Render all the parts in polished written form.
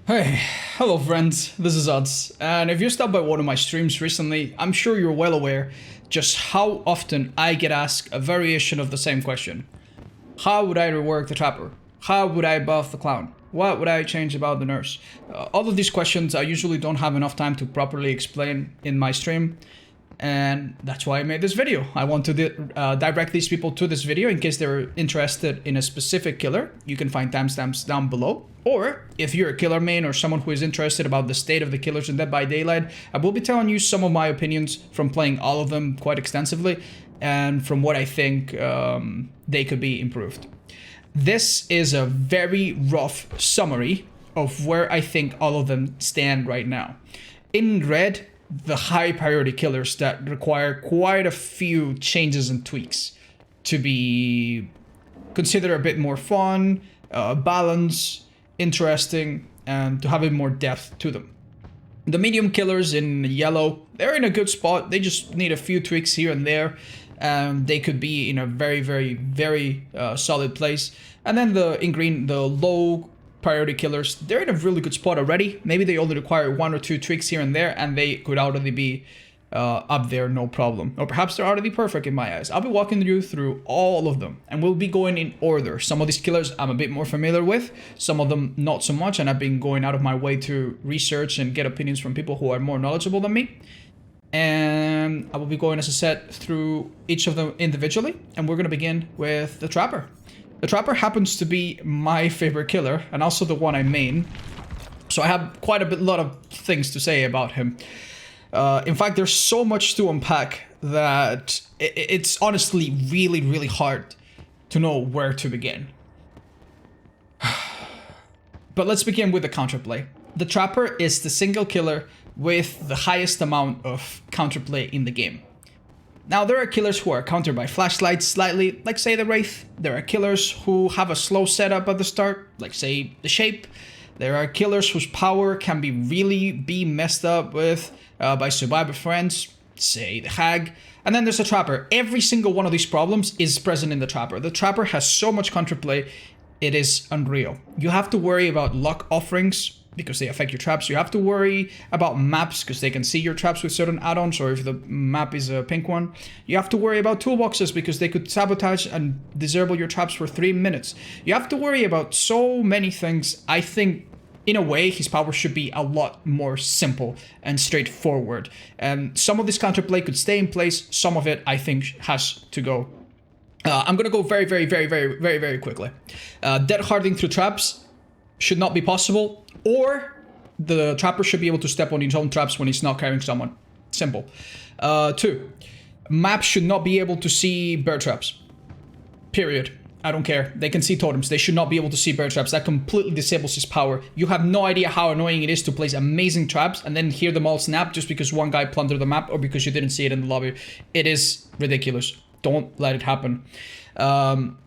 Hey, hello friends, this is Odds, and if you stopped by one of my streams recently, I'm sure you're well aware just how often I get asked a variation of the same question. How would I rework the Trapper? How would I buff the Clown? What would I change about the Nurse? All of these questions I usually don't have enough time to properly explain in my stream, and that's why I made this video. I want to direct these people to this video in case they're interested in a specific killer. You can find timestamps down below. Or if you're a killer main or someone who is interested about the state of the killers in Dead by Daylight, I will be telling you some of my opinions from playing all of them quite extensively and from what I think they could be improved. This is a very rough summary of where I think all of them stand right now. In red, the high priority killers that require quite a few changes and tweaks to be considered a bit more fun, balanced, interesting, and to have a more depth to them. The medium killers in yellow, they're in a good spot. They just need a few tweaks here and there. They could be in a very solid place. And then in green, the low priority killers, they're in a really good spot already. Maybe they only require one or two tweaks here and there, and they could already be up there, no problem. Or perhaps they're already perfect in my eyes. I'll be walking you through all of them, and we'll be going in order. Some of these killers I'm a bit more familiar with, some of them not so much, and I've been going out of my way to research and get opinions from people who are more knowledgeable than me. And I will be going, as I said, through each of them individually, and we're going to begin with the Trapper. The Trapper happens to be my favorite killer, and also the one I main, so I have quite a lot of things to say about him. In fact, there's so much to unpack that it's honestly really hard to know where to begin. But let's begin with the counterplay. The Trapper is the single killer with the highest amount of counterplay in the game. Now, there are killers who are countered by flashlights slightly, like say the Wraith. There are killers who have a slow setup at the start, like say the Shape. There are killers whose power can be messed up with by survivor friends, say the Hag. And then there's the Trapper. Every single one of these problems is present in the Trapper. The Trapper has so much counterplay, it is unreal. You have to worry about luck offerings because they affect your traps. You have to worry about maps because they can see your traps with certain add-ons, or if the map is a pink one. You have to worry about toolboxes because they could sabotage and disable your traps for 3 minutes. You have to worry about so many things. I think, in a way, his power should be a lot more simple and straightforward. And some of this counterplay could stay in place. Some of it, I think, has to go. I'm gonna go very quickly. Dead harding through traps should not be possible, or the Trapper should be able to step on his own traps when he's not carrying someone. Simple. 2, maps should not be able to see bear traps. Period. I don't care. They can see totems. They should not be able to see bear traps. That completely disables his power. You have no idea how annoying it is to place amazing traps and then hear them all snap just because one guy plundered the map or because you didn't see it in the lobby. It is ridiculous. Don't let it happen.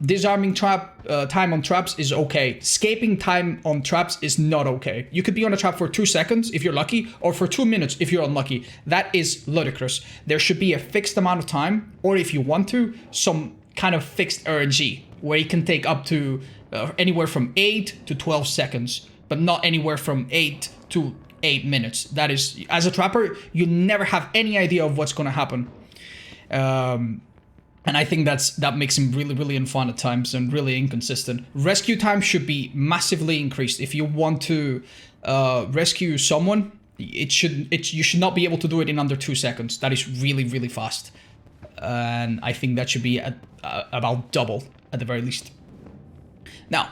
Disarming trap time on traps is okay. Escaping time on traps is not okay. You could be on a trap for 2 seconds if you're lucky, or for 2 minutes if you're unlucky. That is ludicrous. There should be a fixed amount of time, or if you want to, some kind of fixed RNG where you can take up to anywhere from 8 to 12 seconds, but not anywhere from 8 to 8 minutes. That is, as a Trapper, you never have any idea of what's going to happen. And I think that makes him really unfun at times and really inconsistent. Rescue time should be massively increased. If you want to rescue someone, you should not be able to do it in under 2 seconds. That is really fast. And I think that should be at about double at the very least. Now,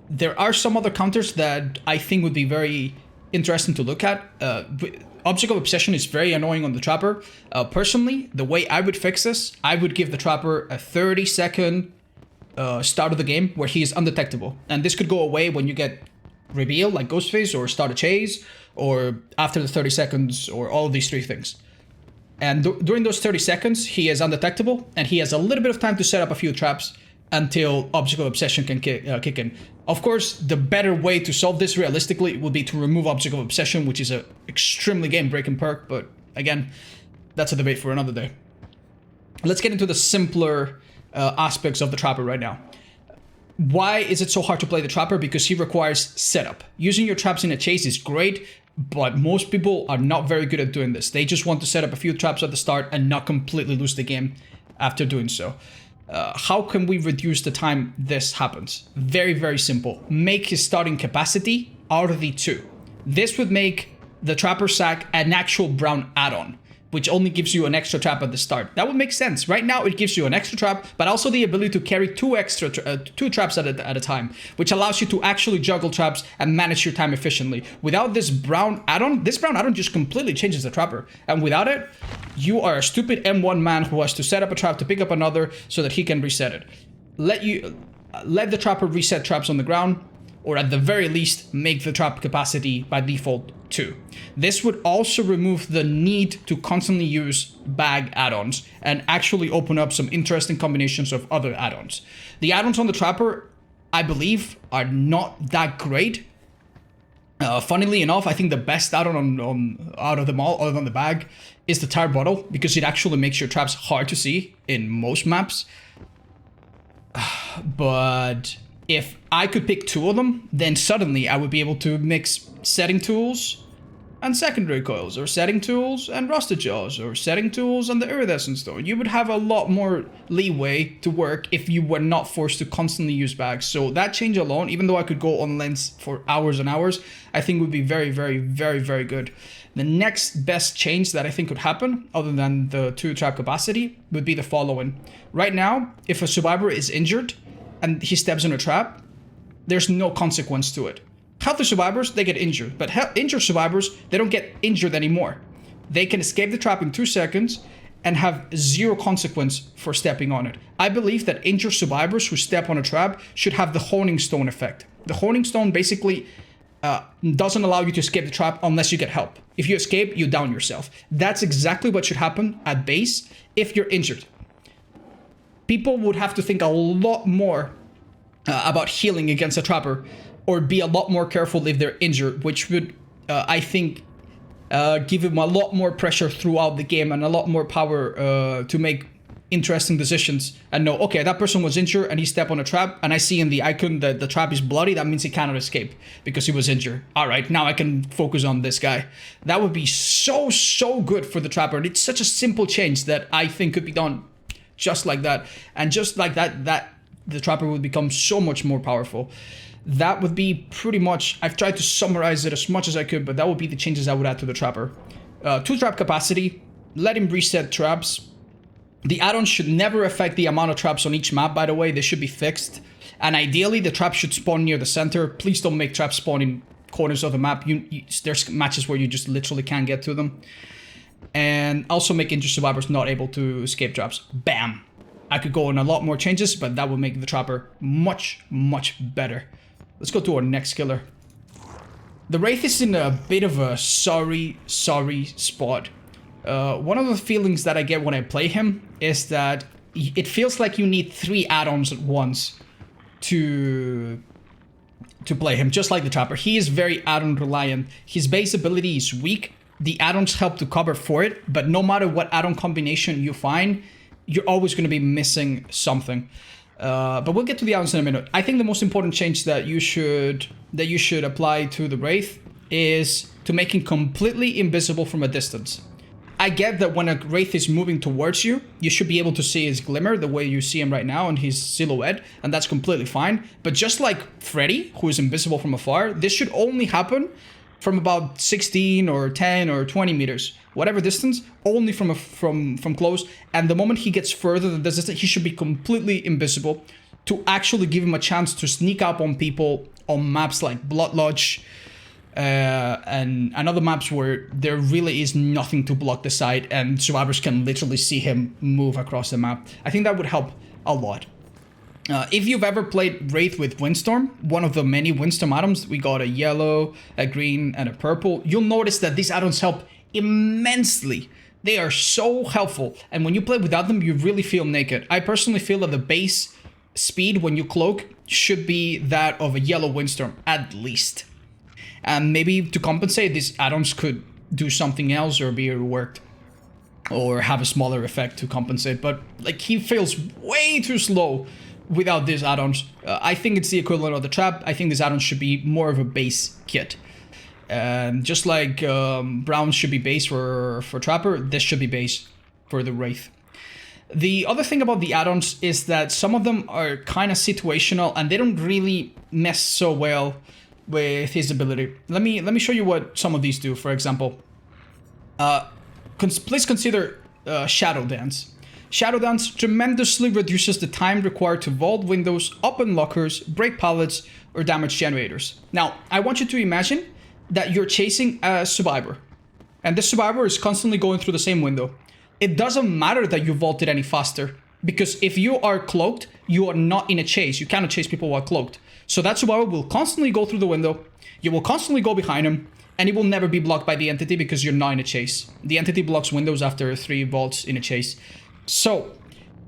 there are some other counters that I think would be very interesting to look at. Object of Obsession is very annoying on the Trapper. Personally, the way I would fix this, I would give the Trapper a 30-second start of the game where he is undetectable. And this could go away when you get reveal, like Ghostface, or start a chase, or after the 30 seconds, or all of these 3 things. And during those 30 seconds, he is undetectable, and he has a little bit of time to set up a few traps until Object of Obsession can kick in. Of course, the better way to solve this realistically would be to remove Object of Obsession, which is an extremely game-breaking perk, but again, that's a debate for another day. Let's get into the simpler aspects of the Trapper right now. Why is it so hard to play the Trapper? Because he requires setup. Using your traps in a chase is great, but most people are not very good at doing this. They just want to set up a few traps at the start and not completely lose the game after doing so. How can we reduce the time this happens? Very, very simple. Make his starting capacity RD2. This would make the Trapper sack an actual brown add-on, which only gives you an extra trap at the start. That would make sense. Right now, it gives you an extra trap, but also the ability to carry two traps at a time, which allows you to actually juggle traps and manage your time efficiently. Without this brown add-on just completely changes the Trapper. And without it, you are a stupid M1 man who has to set up a trap to pick up another so that he can reset it. Let the Trapper reset traps on the ground, or at the very least, make the trap capacity by default 2. This would also remove the need to constantly use bag add-ons and actually open up some interesting combinations of other add-ons. The add-ons on the Trapper, I believe, are not that great. Funnily enough, I think the best add-on out of them all, other than the bag, is the tire bottle, because it actually makes your traps hard to see in most maps. But if I could pick 2 of them, then suddenly I would be able to mix setting tools and secondary coils, or setting tools and rusted jaws, or setting tools and the iridescent stone. You would have a lot more leeway to work if you were not forced to constantly use bags. So that change alone, even though I could go on lens for hours and hours, I think would be very, very, very, very good. The next best change that I think could happen, other than the 2 trap capacity, would be the following. Right now, if a survivor is injured and he steps in a trap, there's no consequence to it. Healthy survivors, they get injured, but injured survivors, they don't get injured anymore. They can escape the trap in 2 seconds and have 0 consequence for stepping on it. I believe that injured survivors who step on a trap should have the honing stone effect. The honing stone basically doesn't allow you to escape the trap unless you get help. If you escape, you down yourself. That's exactly what should happen at base if you're injured. People would have to think a lot more about healing against a Trapper, or be a lot more careful if they're injured, which would, I think, give him a lot more pressure throughout the game and a lot more power to make interesting decisions and know, okay, that person was injured and he stepped on a trap and I see in the icon that the trap is bloody. That means he cannot escape because he was injured. All right, now I can focus on this guy. That would be so, so good for the Trapper. And it's such a simple change that I think could be done just like that. And just like that, the Trapper would become so much more powerful. That would be pretty much, I've tried to summarize it as much as I could, but that would be the changes I would add to the Trapper. 2 trap capacity, let him reset traps. The add-ons should never affect the amount of traps on each map, by the way. They should be fixed. And ideally, the traps should spawn near the center. Please don't make traps spawn in corners of the map. There's matches where you just literally can't get to them. And also make injured survivors not able to escape traps. Bam! I could go on a lot more changes, but that would make the Trapper much, much better. Let's go to our next killer. The Wraith is in a bit of a sorry spot. One of the feelings that I get when I play him is that it feels like you need 3 add-ons at once to play him, just like the Trapper. He is very add-on reliant. His base ability is weak. The add-ons help to cover for it, but no matter what add-on combination you find, you're always going to be missing something. But we'll get to the add-ons in a minute. I think the most important change that you should apply to the Wraith is to make him completely invisible from a distance. I get that when a Wraith is moving towards you, you should be able to see his glimmer the way you see him right now and his silhouette, and that's completely fine. But just like Freddy, who is invisible from afar, this should only happen from about 16 or 10 or 20 meters, whatever distance, only from close. And the moment he gets further than this distance, he should be completely invisible to actually give him a chance to sneak up on people on maps like Blood Lodge and other maps where there really is nothing to block the sight and survivors can literally see him move across the map. I think that would help a lot. If you've ever played Wraith with Windstorm, one of the many Windstorm add-ons, we got a yellow, a green, and a purple. You'll notice that these add-ons help immensely. They are so helpful, and when you play without them, you really feel naked. I personally feel that the base speed when you cloak should be that of a yellow Windstorm, at least. And maybe to compensate, these add-ons could do something else or be reworked, or have a smaller effect to compensate. But like, he feels way too slow without these add-ons. I think it's the equivalent of the trap. I think these add-ons should be more of a base kit. Just like Brown should be base for Trapper, this should be base for the Wraith. The other thing about the add-ons is that some of them are kind of situational and they don't really mess so well with his ability. Let me show you what some of these do. For example, please consider Shadow Dance. Shadow Dance tremendously reduces the time required to vault windows, open lockers, break pallets, or damage generators. Now, I want you to imagine that you're chasing a survivor, and this survivor is constantly going through the same window. It doesn't matter that you vaulted any faster, because if you are cloaked, you are not in a chase. You cannot chase people while cloaked. So that survivor will constantly go through the window, you will constantly go behind him, and it will never be blocked by the entity because you're not in a chase. The entity blocks windows after 3 vaults in a chase. So,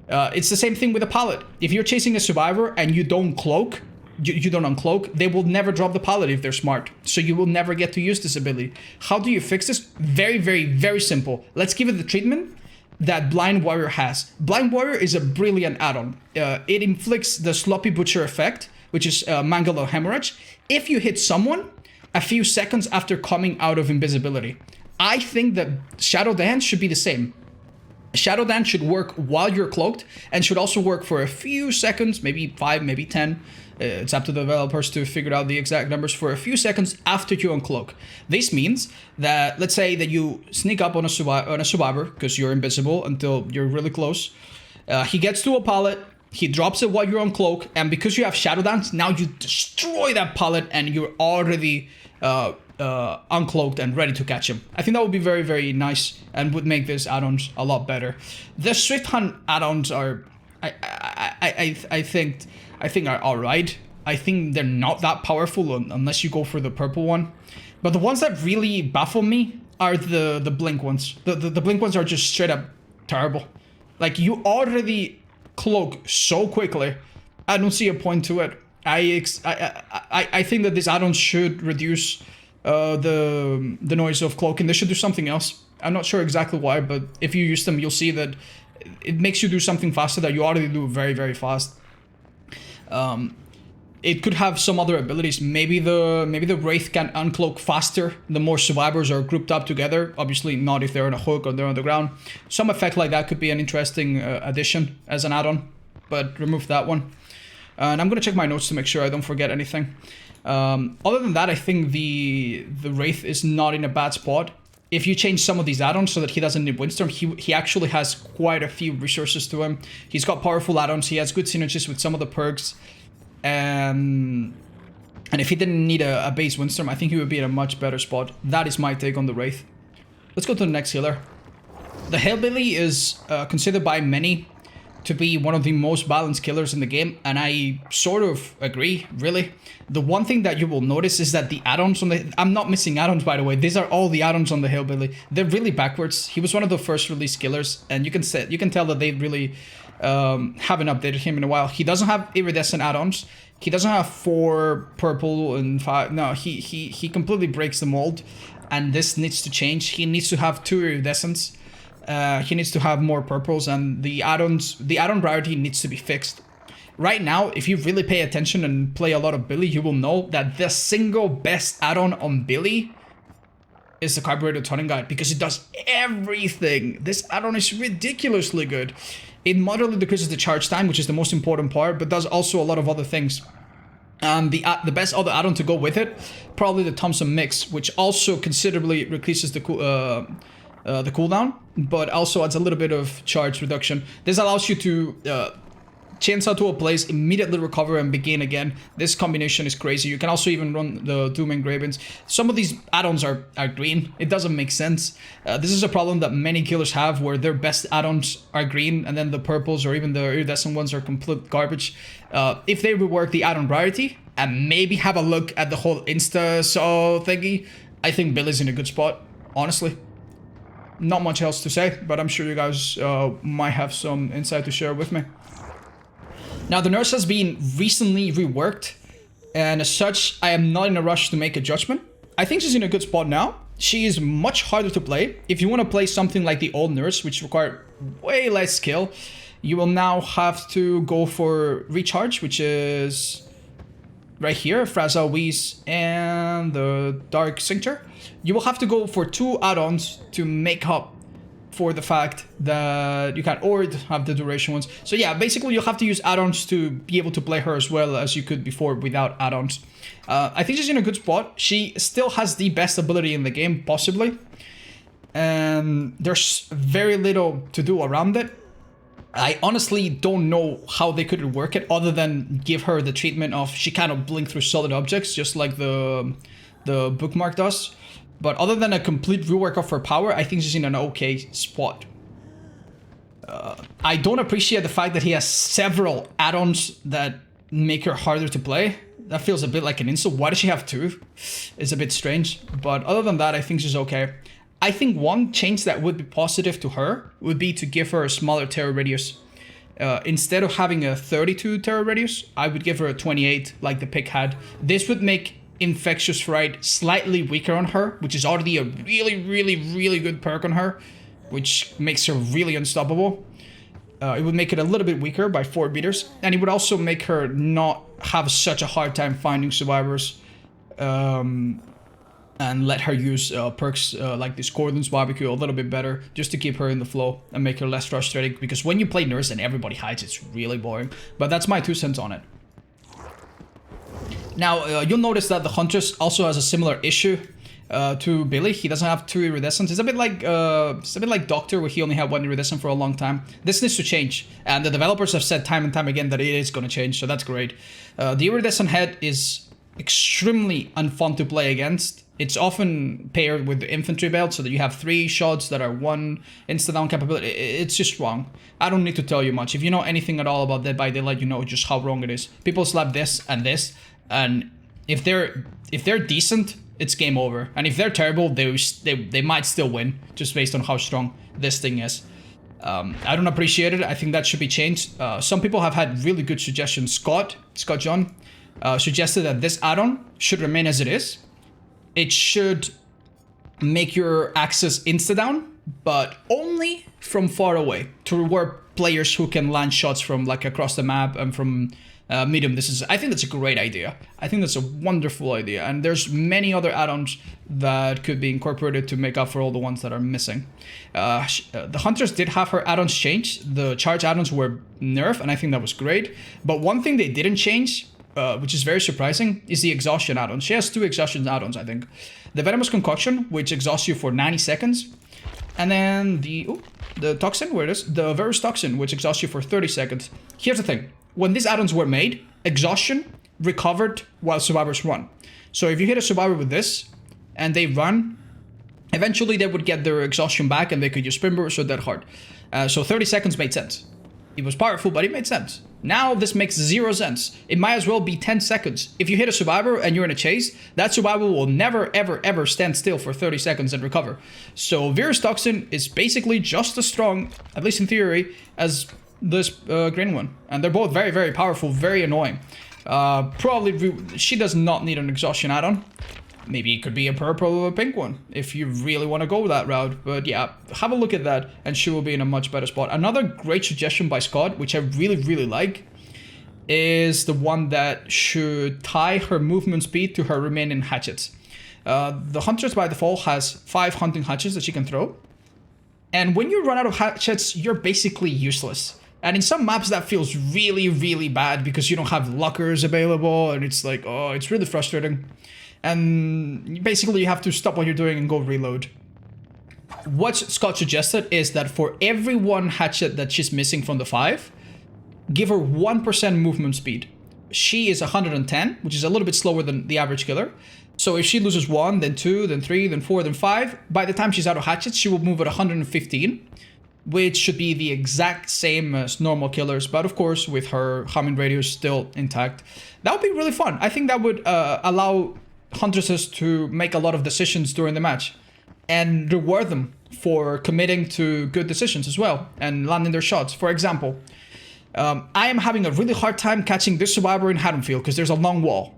it's the same thing with a pallet. If you're chasing a survivor and you don't cloak, you don't uncloak, they will never drop the pallet if they're smart. So you will never get to use this ability. How do you fix this? Very, very, very simple. Let's give it the treatment that Blind Warrior has. Blind Warrior is a brilliant add-on. It inflicts the Sloppy Butcher effect, which is Mangle or Hemorrhage, if you hit someone a few seconds after coming out of invisibility. I think that Shadow Dance should be the same. Shadow Dance should work while you're cloaked and should also work for a few seconds, maybe 5, maybe 10. It's up to the developers to figure out the exact numbers for a few seconds after you uncloak. This means that, let's say that you sneak up on a survivor because you're invisible until you're really close. He gets to a pallet, he drops it while you're uncloak, and because you have Shadow Dance, now you destroy that pallet and you're already uncloaked and ready to catch him. I think that would be very, very nice and would make this add-ons a lot better. The Swift Hunt add-ons are, I think are alright. I think they're not that powerful unless you go for the purple one. But the ones that really baffle me are the blink ones. The blink ones are just straight up terrible. Like, you already cloak so quickly. I don't see a point to it. I think that these add-ons should reduce the noise of cloaking. They should do something else. I'm not sure exactly why, but if you use them, you'll see that it makes you do something faster that you already do very, very fast. It could have some other abilities. Maybe the Wraith can uncloak faster the more survivors are grouped up together. Obviously not if they're on a hook or they're on the ground. Some effect like that could be an interesting addition as an add-on, but remove that one. And I'm gonna check my notes to make sure I don't forget anything. Other than that, I think the Wraith is not in a bad spot. If you change some of these add-ons so that he doesn't need Windstorm, he actually has quite a few resources to him. He's got powerful add-ons, he has good synergies with some of the perks. And if he didn't need a base Windstorm, I think he would be in a much better spot. That is my take on the Wraith. Let's go to the next healer. The Hillbilly is considered by many to be one of the most balanced killers in the game, and I sort of agree, really. The one thing that you will notice is that the add-ons on the... I'm not missing add-ons, by the way. These are all the add-ons on the Hillbilly. They're really backwards. He was one of the first release killers, and you can tell that they really haven't updated him in a while. He doesn't have iridescent add-ons. He doesn't have 4 purple and 5... No, he completely breaks the mold, and this needs to change. He needs to have 2 iridescents. He needs to have more purples, and the add-on rarity needs to be fixed. Right now, if you really pay attention and play a lot of Billy, you will know that the single best add-on on Billy is the Carburetor Tuning Guide, because it does everything. This add-on is ridiculously good. It moderately decreases the charge time, which is the most important part, but does also a lot of other things. The best other add-on to go with it, probably the Thompson Mix, which also considerably decreases the cooldown, but also adds a little bit of charge reduction. This allows you to chainsaw to a place, immediately recover and begin again. This combination is crazy. You can also even run the Doom Engravings. Some of these add-ons are green. It doesn't make sense. This is a problem that many killers have, where their best add-ons are green and then the purples or even the iridescent ones are complete garbage. If they rework the add-on rarity and maybe have a look at the whole insta-saw thingy, I think Billy's in a good spot, honestly. Not much else to say, but I'm sure you guys might have some insight to share with me. Now, the nurse has been recently reworked, and as such, I am not in a rush to make a judgment. I think she's in a good spot now. She is much harder to play. If you want to play something like the old nurse, which required way less skill, you will now have to go for recharge, which is right here, Fragile Wheeze and the Dark Cincture. You will have to go for 2 add-ons to make up for the fact that you can't, or have the duration ones. So yeah, basically you'll have to use add-ons to be able to play her as well as you could before without add-ons. I think she's in a good spot. She still has the best ability in the game, possibly. And there's very little to do around it. I honestly don't know how they could work it other than give her the treatment of she cannot blink through solid objects, just like the bookmark does. But other than a complete rework of her power, I think she's in an okay spot. I don't appreciate the fact that he has several add-ons that make her harder to play. That feels a bit like an insult. Why does she have 2? It's a bit strange. But other than that, I think she's okay. I think one change that would be positive to her would be to give her a smaller terror radius. Instead of having a 32 terror radius, I would give her a 28 like the pick had. This would make Infectious Fright slightly weaker on her, which is already a really good perk on her, which makes her really unstoppable. It would make it a little bit weaker by 4 meters, and it would also make her not have such a hard time finding survivors, and let her use perks like this Gordon's Barbecue a little bit better, just to keep her in the flow and make her less frustrating, because when you play Nurse and everybody hides, it's really boring. But that's my 2 cents on it. Now, you'll notice that the Huntress also has a similar issue to Billy. He doesn't have 2 iridescents. It's a bit like Doctor, where he only had 1 iridescent for a long time. This needs to change, and the developers have said time and time again that it is going to change, so that's great. The iridescent head is extremely unfun to play against. It's often paired with the infantry belt, so that you have 3 shots that are 1 insta-down capability. It's just wrong. I don't need to tell you much. If you know anything at all about Dead by Daylight, you know just how wrong it is. People slap this, and if they're decent, it's game over. And if they're terrible, they might still win, just based on how strong this thing is. I don't appreciate it. I think that should be changed. Some people have had really good suggestions. Scott John suggested that this add-on should remain as it is. It should make your access insta-down, but only from far away, to reward players who can land shots from like across the map and from medium distances. I think that's a great idea. I think that's a wonderful idea, and there's many other add-ons that could be incorporated to make up for all the ones that are missing. The Huntress did have her add-ons change. The charge add-ons were nerfed, and I think that was great. But one thing they didn't change, which is very surprising, is the exhaustion add-on. She has 2 exhaustion add-ons, I think. The Venomous Concoction, which exhausts you for 90 seconds. And then the Toxin, where it is? The Virus Toxin, which exhausts you for 30 seconds. Here's the thing. When these add-ons were made, exhaustion recovered while survivors run. So if you hit a survivor with this, and they run, eventually they would get their exhaustion back, and they could use Spin Burst or Dead Hard. So 30 seconds made sense. It was powerful, but it made sense. Now this makes 0 sense. It might as well be 10 seconds. If you hit a survivor and you're in a chase, that survivor will never, ever stand still for 30 seconds and recover. So Virus Toxin is basically just as strong, at least in theory, as this green one. And they're both very, very powerful, very annoying. She does not need an exhaustion add-on. Maybe it could be a purple or a pink one, if you really want to go that route. But yeah, have a look at that, and she will be in a much better spot. Another great suggestion by Scott, which I really like, is the one that should tie her movement speed to her remaining hatchets. The Huntress by default has 5 hunting hatchets that she can throw. And when you run out of hatchets, you're basically useless. And in some maps that feels really bad, because you don't have lockers available, and it's like, oh, it's really frustrating. And basically you have to stop what you're doing and go reload. What Scott suggested is that for every 1 hatchet that she's missing from the 5, give her 1% movement speed. She is 110, which is a little bit slower than the average killer. So if she loses 1, then 2, then 3, then 4, then 5, by the time she's out of hatchets, she will move at 115, which should be the exact same as normal killers, but of course with her homing radius still intact. That would be really fun. I think that would allow Huntresses to make a lot of decisions during the match, and reward them for committing to good decisions as well and landing their shots. For example, I am having a really hard time catching this survivor in Haddonfield because there's a long wall,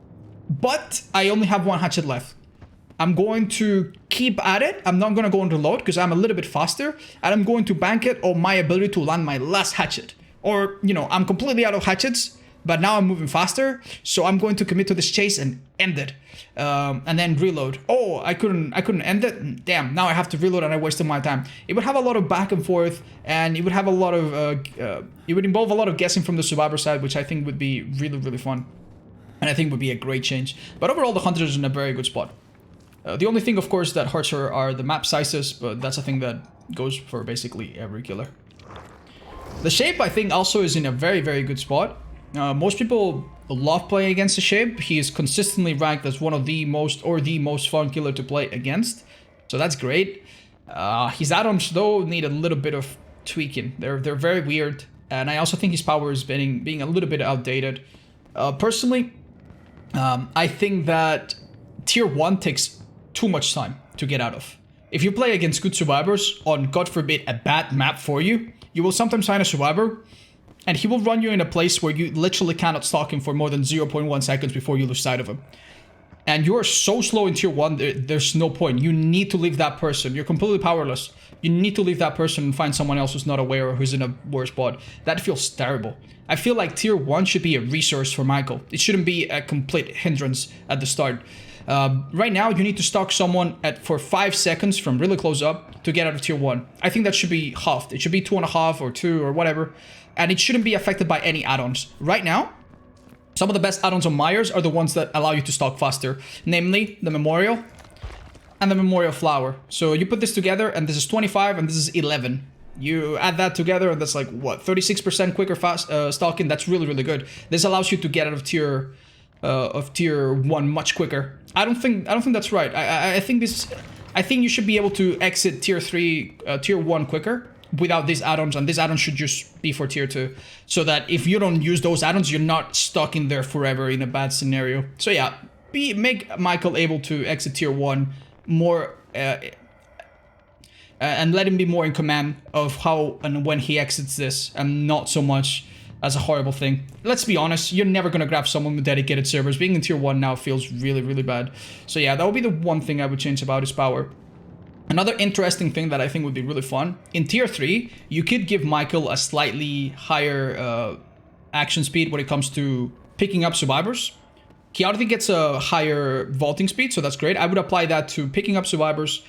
but I only have 1 hatchet left. I'm going to keep at it. I'm not going to go into load because I'm a little bit faster, and I'm going to bank it on my ability to land my last hatchet. Or, you know, I'm completely out of hatchets, but now I'm moving faster, so I'm going to commit to this chase and end it. And then reload. Oh, I couldn't end it? Damn, now I have to reload and I wasted my time. It would have a lot of back and forth, and it would have a lot of, it would involve a lot of guessing from the survivor side, which I think would be really, really fun. And I think would be a great change. But overall, the Huntress is in a very good spot. The only thing, of course, that hurts her are the map sizes, but that's a thing that goes for basically every killer. The Shape, I think, also is in a very, very good spot. Most people love playing against the Shape. He is consistently ranked as one of the most, or the most fun killer to play against. So that's great. His add-ons, though, need a little bit of tweaking. They're very weird. And I also think his power is being a little bit outdated. Personally, I think that tier 1 takes too much time to get out of. If you play against good survivors on, God forbid, a bad map for you, you will sometimes find a survivor and he will run you in a place where you literally cannot stalk him for more than 0.1 seconds before you lose sight of him. And you are so slow in tier 1, there's no point. You need to leave that person. You're completely powerless. You need to leave that person and find someone else who's not aware or who's in a worse spot. That feels terrible. I feel like tier 1 should be a resource for Michael. It shouldn't be a complete hindrance at the start. Right now, you need to stalk someone for 5 seconds from really close up to get out of tier 1. I think that should be halved. It should be 2.5 or 2 or whatever. And it shouldn't be affected by any add-ons. Right now, some of the best add-ons on Myers are the ones that allow you to stalk faster. Namely, the Memorial and the Memorial Flower. So you put this together and this is 25 and this is 11. You add that together and that's like, what, 36% quicker stalking? That's really, really good. This allows you to get out of tier 1 much quicker. I don't think that's right. I think you should be able to exit tier 1 quicker without these add-ons, and these add-ons should just be for tier 2, so that if you don't use those add-ons, you're not stuck in there forever in a bad scenario. So yeah, make Michael able to exit tier 1 more, and let him be more in command of how and when he exits this, and not so much as a horrible thing. Let's be honest, you're never gonna grab someone with dedicated servers. Being in tier 1 now feels really, really bad. So yeah, that would be the one thing I would change about his power. Another interesting thing that I think would be really fun, in tier 3, you could give Michael a slightly higher action speed when it comes to picking up survivors. He already gets a higher vaulting speed, so that's great. I would apply that to picking up survivors,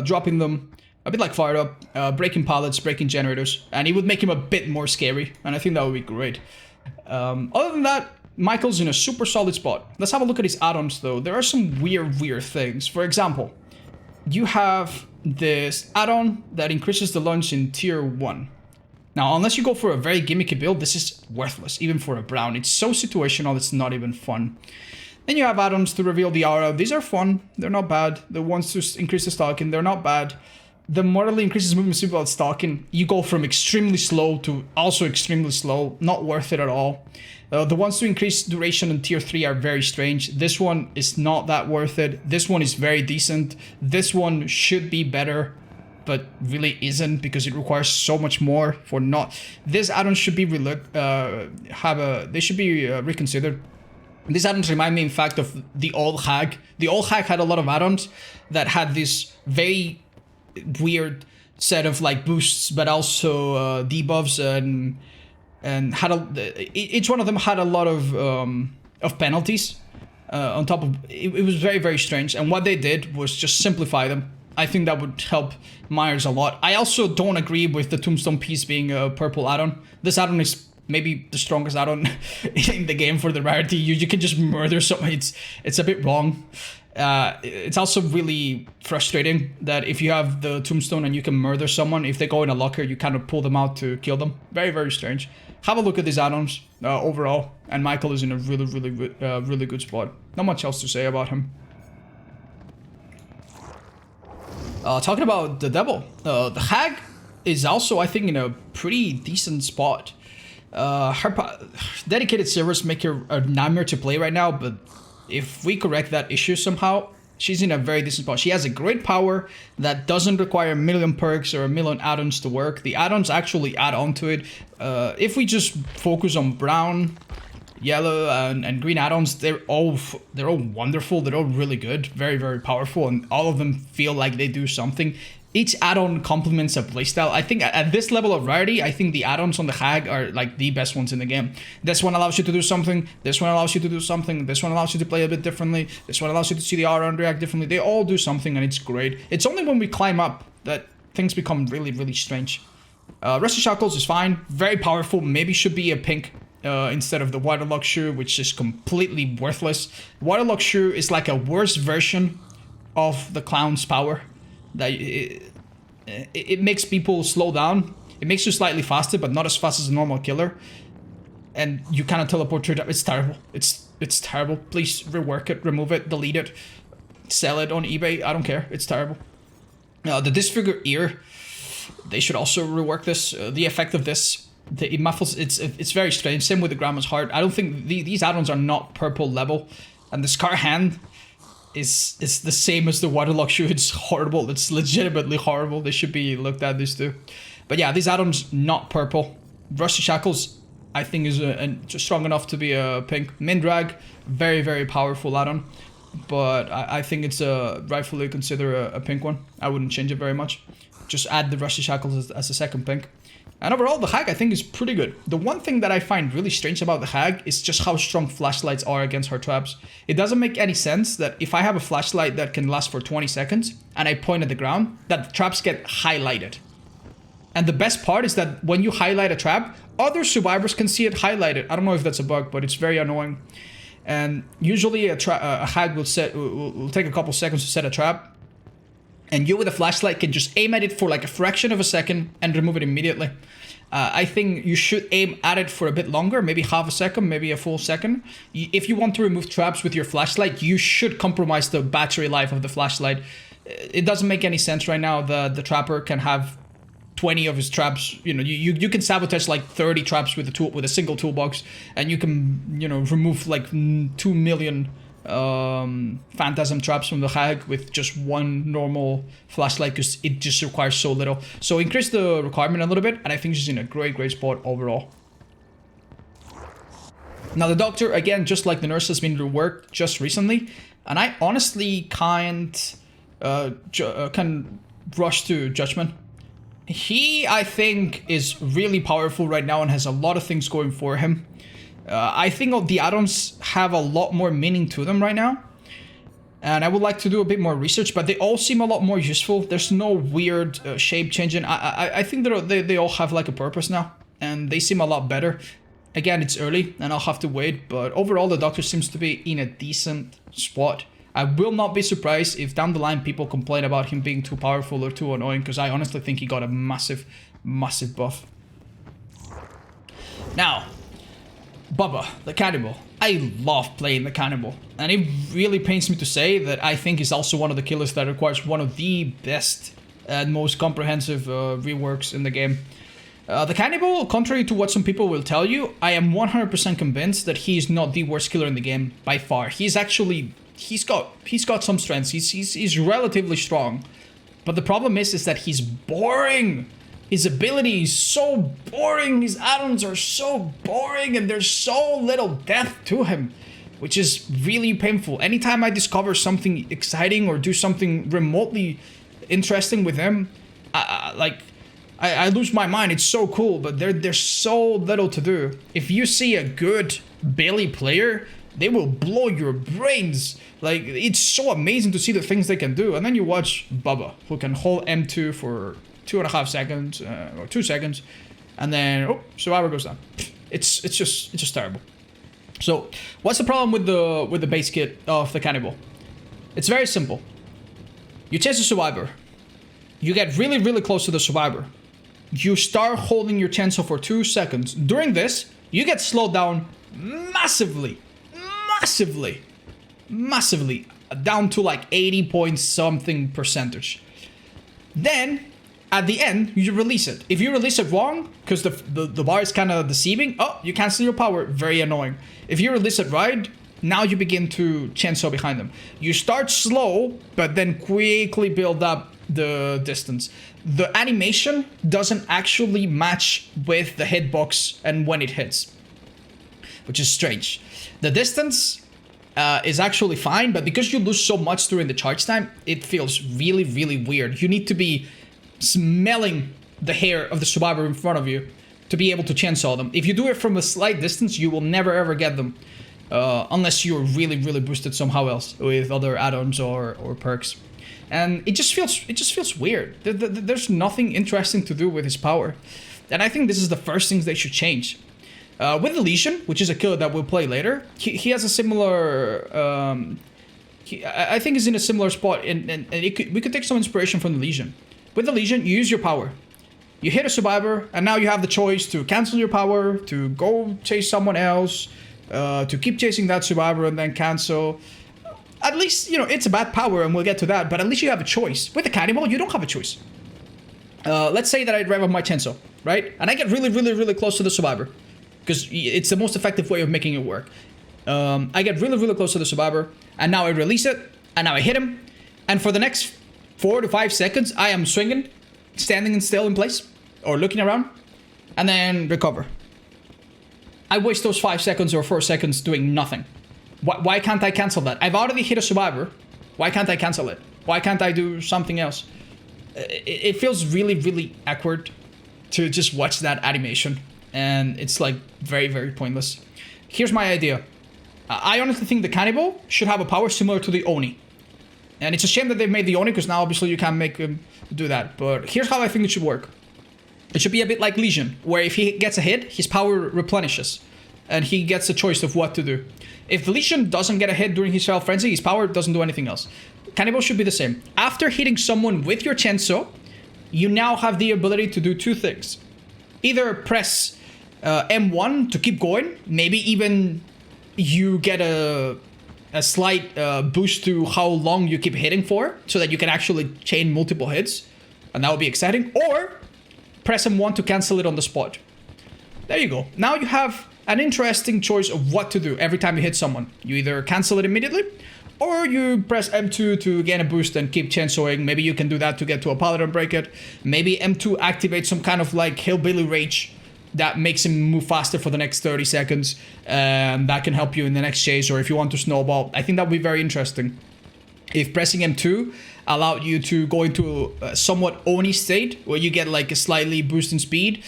dropping them, a bit like Fired Up, breaking pallets, breaking generators, and it would make him a bit more scary, and I think that would be great. Other than that, Michael's in a super solid spot. Let's have a look at his add-ons, though. There are some weird things. For example, you have this add-on that increases the launch in tier 1. Now, unless you go for a very gimmicky build, this is worthless, even for a Brown. It's so situational, it's not even fun. Then you have add-ons to reveal the aura. These are fun, they're not bad. The ones to increase the stalking, they're not bad. The mortally increases movement speed without stalking. You go from extremely slow to also extremely slow. Not worth it at all. The ones to increase duration in tier 3 are very strange. This one is not that worth it. This one is very decent. This one should be better, but really isn't because it requires so much more for not. This add-on should be reconsidered. These add-ons remind me, in fact, of the Old Hag. The Old Hag had a lot of add-ons that had this very weird set of like boosts, but also debuffs, and had each one of them had a lot of penalties on top of it. It was very, very strange, and what they did was just simplify them. I think that would help Myers a lot. I also don't agree with the Tombstone piece being a purple add-on. This add-on is maybe the strongest add-on in the game for the rarity. You can just murder someone. It's a bit wrong. It's also really frustrating that if you have the Tombstone and you can murder someone, if they go in a locker, you kind of pull them out to kill them. Very, very strange. Have a look at these add-ons overall, and Michael is in a really, really good spot. Not much else to say about him. Talking about the Devil, the Hag is also, I think, in a pretty decent spot. Her dedicated servers make her a nightmare to play right now, but if we correct that issue somehow, she's in a very decent spot. She has a great power that doesn't require a million perks or a million add-ons to work. The add-ons actually add on to it. If we just focus on brown, yellow, and green add-ons, they're all wonderful. They're all really good, very, very powerful, and all of them feel like they do something. each add-on complements a playstyle. I think at this level of rarity, I think the add-ons on the Hag are like the best ones in the game. This one allows you to do something, this one allows you to do something, this one allows you to play a bit differently, this one allows you to see the aura react differently. They all do something and it's great. It's only when we climb up that things become really, really strange. Rusty Shackles is fine, very powerful, maybe should be a pink instead of the Waterlock Shoe, which is completely worthless. Waterlock Shoe is like a worse version of the Clown's power. That it makes people slow down. It makes you slightly faster, but not as fast as a normal killer. And you cannot teleport through that. It's terrible. It's terrible. Please rework it, remove it, delete it, sell it on eBay. I don't care. It's terrible. The disfigure ear, they should also rework this. The effect of this, it muffles. It's very strange. Same with the Grandma's Heart. I don't think these add-ons are not purple level, and the Scar Hand is the same as the Waterlock Shoe. It's horrible. It's legitimately horrible. They should be looked at, these two. But yeah, these add-ons not purple. Rusty Shackles, I think, is just strong enough to be a pink. Mindrag, very, very powerful add-on. But I think it's rightfully considered a pink one. I wouldn't change it very much. Just add the Rusty Shackles as a second pink. And overall, the Hag, I think, is pretty good. The one thing that I find really strange about the Hag is just how strong flashlights are against her traps. It doesn't make any sense that if I have a flashlight that can last for 20 seconds and I point at the ground, that the traps get highlighted. And the best part is that when you highlight a trap, other survivors can see it highlighted. I don't know if that's a bug, but it's very annoying. And usually a Hag will take a couple seconds to set a trap. And you with a flashlight can just aim at it for like a fraction of a second and remove it immediately. I think you should aim at it for a bit longer, maybe half a second, maybe a full second. If you want to remove traps with your flashlight, you should compromise the battery life of the flashlight. It doesn't make any sense right now. The trapper can have 20 of his traps. You know, you can sabotage like 30 traps with a single toolbox, and you can, you know, remove like 2 million phantasm traps from the Hag with just one normal flashlight, because it just requires so little. So increase the requirement a little bit, and I think she's in a great spot overall. Now the Doctor, again, just like the Nurse, has been reworked just recently, and I honestly can't rush to judgment. He, I think, is really powerful right now and has a lot of things going for him. I think the add-ons have a lot more meaning to them right now. And I would like to do a bit more research, but they all seem a lot more useful. There's no weird shape changing. I think they all have like a purpose now, and they seem a lot better. Again, it's early, and I'll have to wait, but overall the Doctor seems to be in a decent spot. I will not be surprised if down the line people complain about him being too powerful or too annoying, because I honestly think he got a massive buff. Now, Bubba, the Cannibal. I love playing the Cannibal, and it really pains me to say that I think he's also one of the killers that requires one of the best and most comprehensive reworks in the game. The Cannibal, contrary to what some people will tell you, I am 100% convinced that he's not the worst killer in the game by far. He's actually, he's got some strengths. He's relatively strong, but the problem is that he's boring. His ability is so boring, his add-ons are so boring, and there's so little depth to him, which is really painful. Anytime I discover something exciting or do something remotely interesting with him, I lose my mind. It's so cool, but there's so little to do. If you see a good Billy player, they will blow your brains. Like, it's so amazing to see the things they can do. And then you watch Bubba, who can hold M2 for 2.5 seconds or 2 seconds, and then survivor goes down. It's just terrible. So what's the problem with the base kit of the Cannibal? It's very simple. You chase a survivor, you get really close to the survivor, you start holding your chainsaw for 2 seconds. During this, you get slowed down massively, down to like 80 point something percentage. Then at the end, you release it. If you release it wrong, because the bar is kind of deceiving, you cancel your power, very annoying. If you release it right, now you begin to chainsaw behind them. You start slow, but then quickly build up the distance. The animation doesn't actually match with the hitbox and when it hits, which is strange. The distance is actually fine, but because you lose so much during the charge time, it feels really weird. You need to be smelling the hair of the survivor in front of you to be able to chainsaw them. If you do it from a slight distance, you will never ever get them. Unless you're really, really boosted somehow else with other add-ons or perks. And it just feels weird. There's nothing interesting to do with his power. And I think this is the first things they should change. With the Legion, which is a killer that we'll play later, he has a similar... I think he's in a similar spot, and we could take some inspiration from the Legion. With the Legion, you use your power. You hit a survivor, and now you have the choice to cancel your power, to go chase someone else, to keep chasing that survivor and then cancel. At least, you know, it's a bad power, and we'll get to that, but at least you have a choice. With the Cannibal, you don't have a choice. Let's say that I rev up my chainsaw, right? And I get really, really, really close to the survivor, because it's the most effective way of making it work. I get really, really close to the survivor, and now I release it, and now I hit him, and for the next 4 to 5 seconds, I am swinging, standing still in place, or looking around, and then recover. I waste those 5 seconds or 4 seconds doing nothing. Why can't I cancel that? I've already hit a survivor. Why can't I cancel it? Why can't I do something else? It feels really, really awkward to just watch that animation, and it's like very, very pointless. Here's my idea. I honestly think the Cannibal should have a power similar to the Oni. And it's a shame that they've made the Oni, because now obviously you can't make him do that. But here's how I think it should work. It should be a bit like Legion, where if he gets a hit, his power replenishes. And he gets a choice of what to do. If the Legion doesn't get a hit during his Feral Frenzy, his power doesn't do anything else. Cannibal should be the same. After hitting someone with your chainsaw, you now have the ability to do 2 things. Either press M1 to keep going, maybe even you get a slight boost to how long you keep hitting for, so that you can actually chain multiple hits, and that would be exciting. Or press M1 to cancel it on the spot. There you go. Now you have an interesting choice of what to do every time you hit someone. You either cancel it immediately, or you press M2 to gain a boost and keep chainsawing. Maybe you can do that to get to a pallet and break it. Maybe M2 activates some kind of like Hillbilly Rage that makes him move faster for the next 30 seconds. That can help you in the next chase, or if you want to snowball. I think that would be very interesting. If pressing M2 allowed you to go into a somewhat Oni state, where you get like a slightly boost in speed,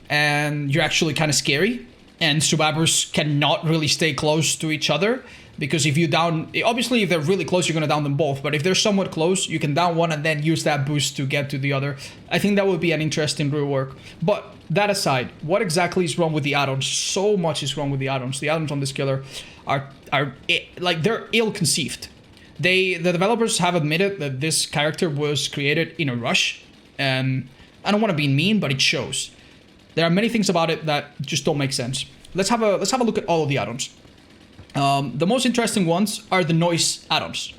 and you're actually kind of scary, and survivors cannot really stay close to each other, because if you down, obviously if they're really close, you're going to down them both, but if they're somewhat close, you can down one and then use that boost to get to the other. I think that would be an interesting rework. But that aside, what exactly is wrong with the add-ons? So much is wrong with the add-ons. The add-ons on this killer are like, they're ill-conceived. The developers have admitted that this character was created in a rush, and I don't want to be mean, but it shows. There are many things about it that just don't make sense. Let's have a look at all of the add-ons. The most interesting ones are the noise add-ons.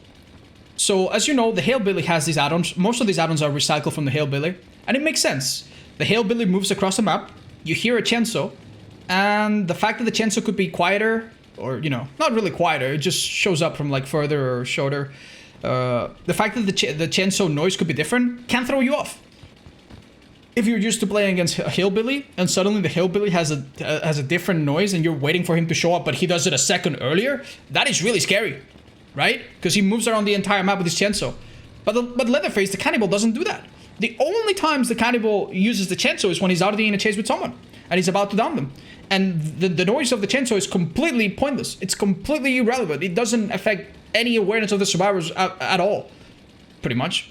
So as you know, the Hillbilly has these add-ons. Most of these add-ons are recycled from the Hillbilly, and it makes sense. The Hillbilly moves across the map, you hear a chainsaw, and the fact that the chainsaw could be quieter, or, you know, not really quieter, it just shows up from like further or shorter. The fact that the chainsaw noise could be different can throw you off. If you're used to playing against a Hillbilly, and suddenly the Hillbilly has a different noise, and you're waiting for him to show up, but he does it a second earlier, that is really scary, right? Because he moves around the entire map with his chainsaw. But Leatherface, the Cannibal, doesn't do that. The only times the Cannibal uses the chainsaw is when he's already in a chase with someone, and he's about to down them. And the noise of the chainsaw is completely pointless. It's completely irrelevant. It doesn't affect any awareness of the survivors at all, pretty much.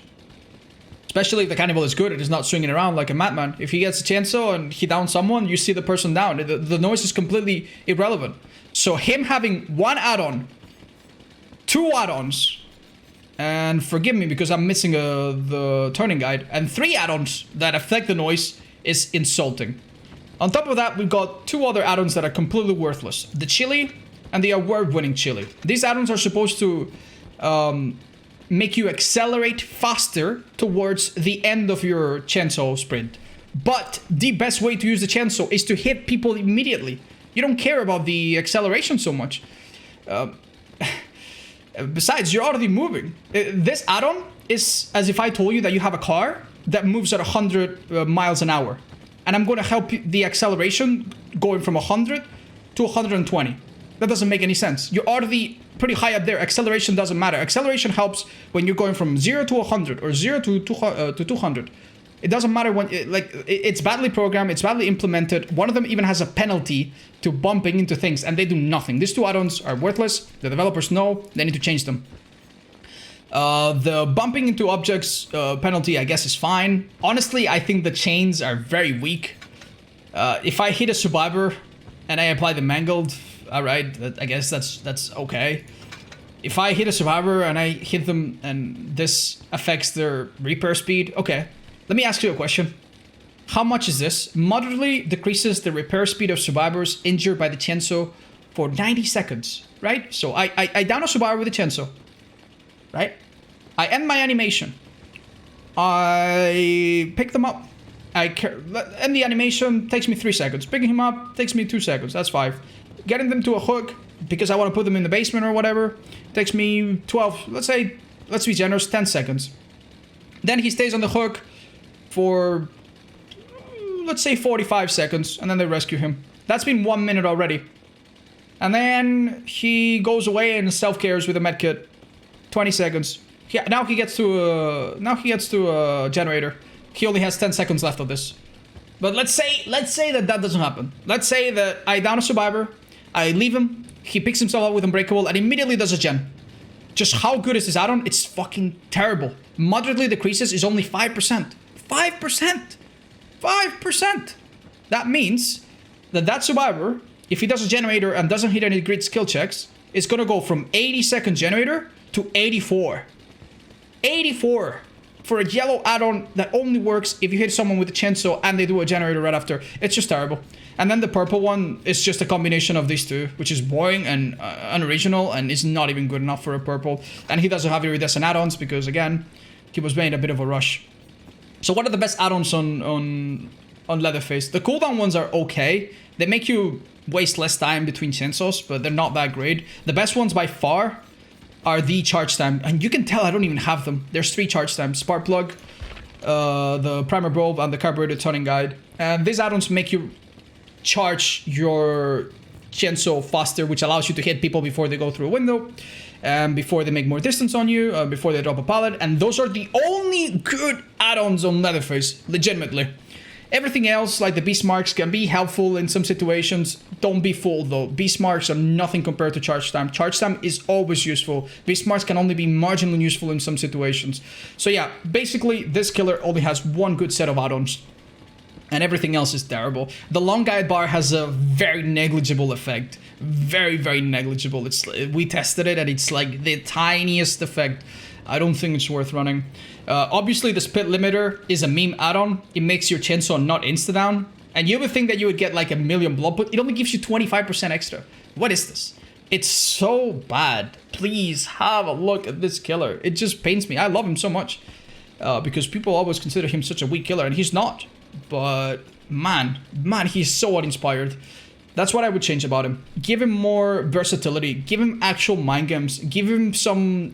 Especially if the Cannibal is good and is not swinging around like a madman. If he gets a chainsaw and he downs someone, you see the person down. The noise is completely irrelevant. So him having 1 add-on, 2 add-ons, and forgive me because I'm missing the turning guide, and 3 add-ons that affect the noise is insulting. On top of that, we've got 2 other add-ons that are completely worthless. The Chili and the award-winning Chili. These add-ons are supposed to make you accelerate faster towards the end of your chainsaw sprint. But the best way to use the chainsaw is to hit people immediately. You don't care about the acceleration so much. Besides, you're already moving. This add-on is as if I told you that you have a car that moves at 100 miles an hour. And I'm going to help you, the acceleration going from 100 to 120. That doesn't make any sense. You're already pretty high up there. Acceleration doesn't matter. Acceleration helps when you're going from 0 to 100 or 0 to 200. It doesn't matter when, it's badly programmed, it's badly implemented. One of them even has a penalty to bumping into things, and they do nothing. These two add-ons are worthless. The developers know, they need to change them. The bumping into objects penalty, I guess, is fine. Honestly, I think the chains are very weak. If I hit a survivor and I apply the mangled, alright, I guess that's okay. If I hit a survivor and I hit them and this affects their repair speed, okay. Let me ask you a question. How much is this? Moderately decreases the repair speed of survivors injured by the chainsaw for 90 seconds, right? So I down a survivor with a chainsaw, right? I end my animation. I pick them up. End the animation, takes me 3 seconds. Picking him up takes me 2 seconds, that's 5. Getting them to a hook, because I want to put them in the basement or whatever, takes me 12, let's be generous, 10 seconds. Then he stays on the hook for, let's say 45 seconds, and then they rescue him. That's been 1 minute already. And then he goes away and self-cares with a medkit. 20 seconds. Yeah, now he gets to a generator. He only has 10 seconds left of this. But let's say that doesn't happen. Let's say that I down a survivor, I leave him, he picks himself up with Unbreakable, and immediately does a gen. Just how good is this add-on? It's fucking terrible. Moderately decreases is only 5%. 5%! 5%! That means that survivor, if he does a generator and doesn't hit any grid skill checks, is gonna go from 80-second generator to 84. 84! For a yellow add-on that only works if you hit someone with a chainsaw and they do a generator right after. It's just terrible. And then the purple one is just a combination of these two, which is boring and unoriginal and is not even good enough for a purple. And he doesn't have iridescent add-ons because, again, he was made a bit of a rush. So what are the best add-ons on Leatherface? The cooldown ones are okay. They make you waste less time between chainsaws, but they're not that great. The best ones by far are the charge time, and you can tell I don't even have them. There's 3 charge times: spark plug, the primer bulb, and the carburetor turning guide. And these add-ons make you charge your chainsaw faster, which allows you to hit people before they go through a window, and before they make more distance on you, before they drop a pallet. And those are the only good add-ons on Leatherface, legitimately. Everything else, like the beast marks, can be helpful in some situations. Don't be fooled though. Beast marks are nothing compared to charge time. Charge time is always useful. Beast marks can only be marginally useful in some situations. So yeah, basically this killer only has one good set of add-ons, and everything else is terrible. The long guide bar has a very negligible effect. Very, very negligible. We tested it and it's like the tiniest effect. I don't think it's worth running. Obviously, the spit limiter is a meme add-on. It makes your chainsaw not insta-down. And you would think that you would get like a million blood, but it only gives you 25% extra. What is this? It's so bad. Please have a look at this killer. It just pains me. I love him so much. Because people always consider him such a weak killer, and he's not. But man, he's so uninspired. That's what I would change about him. Give him more versatility. Give him actual mind games. Give him some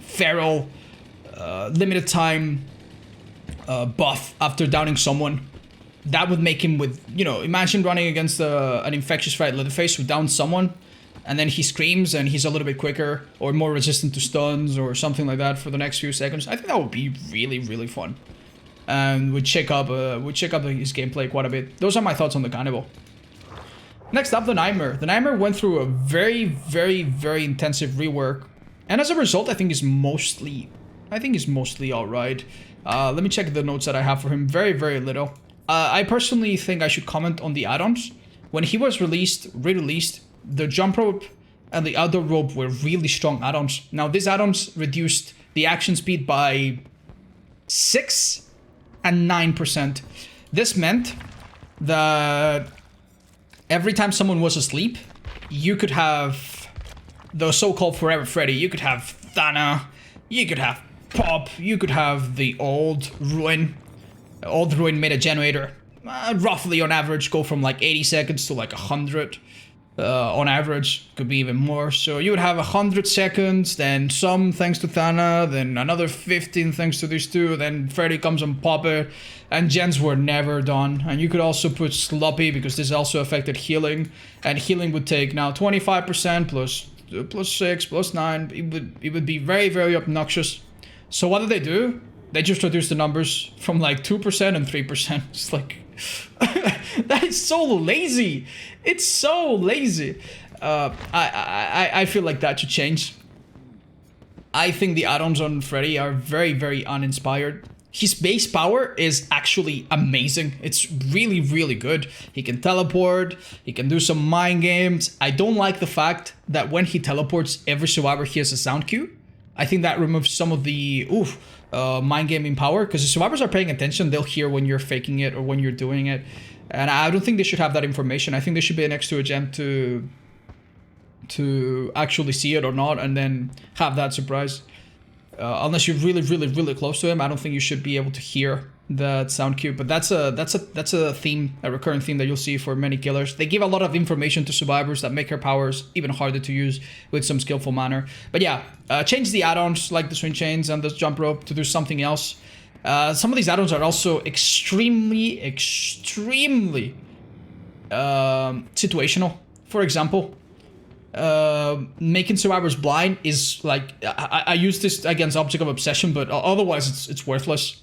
feral, limited time buff after downing someone. That would make him with, you know, imagine running against an infectious right Leatherface who downs someone, and then he screams and he's a little bit quicker or more resistant to stuns or something like that for the next few seconds. I think that would be really, really fun. And would shake up his gameplay quite a bit. Those are my thoughts on the Cannibal. Next up, the Nightmare. The Nightmare went through a very, very, very intensive rework, and as a result, I think is mostly alright. Let me check the notes that I have for him. Very, very little. I personally think I should comment on the add-ons. When he was re-released, the jump rope and the outdoor rope were really strong add-ons. Now, these add-ons reduced the action speed by 6 and 9%. This meant that every time someone was asleep, you could have the so-called Forever Freddy. You could have Thana. You could have Pop. You could have the Old Ruin. Old Ruin made a generator. Roughly on average go from like 80 seconds to like 100. On average, could be even more. So you would have 100 seconds, then some thanks to Thana, then another 15 thanks to these two, then Freddy comes and pop it, and gens were never done. And you could also put Sloppy, because this also affected healing, and healing would take now 25% plus 6 plus 9. It would be very, very obnoxious. So what did they do? They just reduced the numbers from like 2% and 3%. It's like, that is so lazy. It's so lazy. I feel like that should change. I think the add-ons on Freddy are very, very uninspired. His base power is actually amazing. It's really, really good. He can teleport. He can do some mind games. I don't like the fact that when he teleports, every survivor hears a sound cue. I think that removes some of the mind gaming power, because the survivors are paying attention. They'll hear when you're faking it or when you're doing it. And I don't think they should have that information. I think there should be an extra gem to actually see it or not, and then have that surprise. Unless you're really, really, really close to him, I don't think you should be able to hear that sound cue. But that's a theme, a recurring theme that you'll see for many killers. They give a lot of information to survivors that make her powers even harder to use with some skillful manner. But yeah, change the add-ons like the swing chains and the jump rope to do something else. Some of these add-ons are also extremely, extremely situational. For example, making survivors blind is like, I use this against Object of Obsession, but otherwise it's worthless.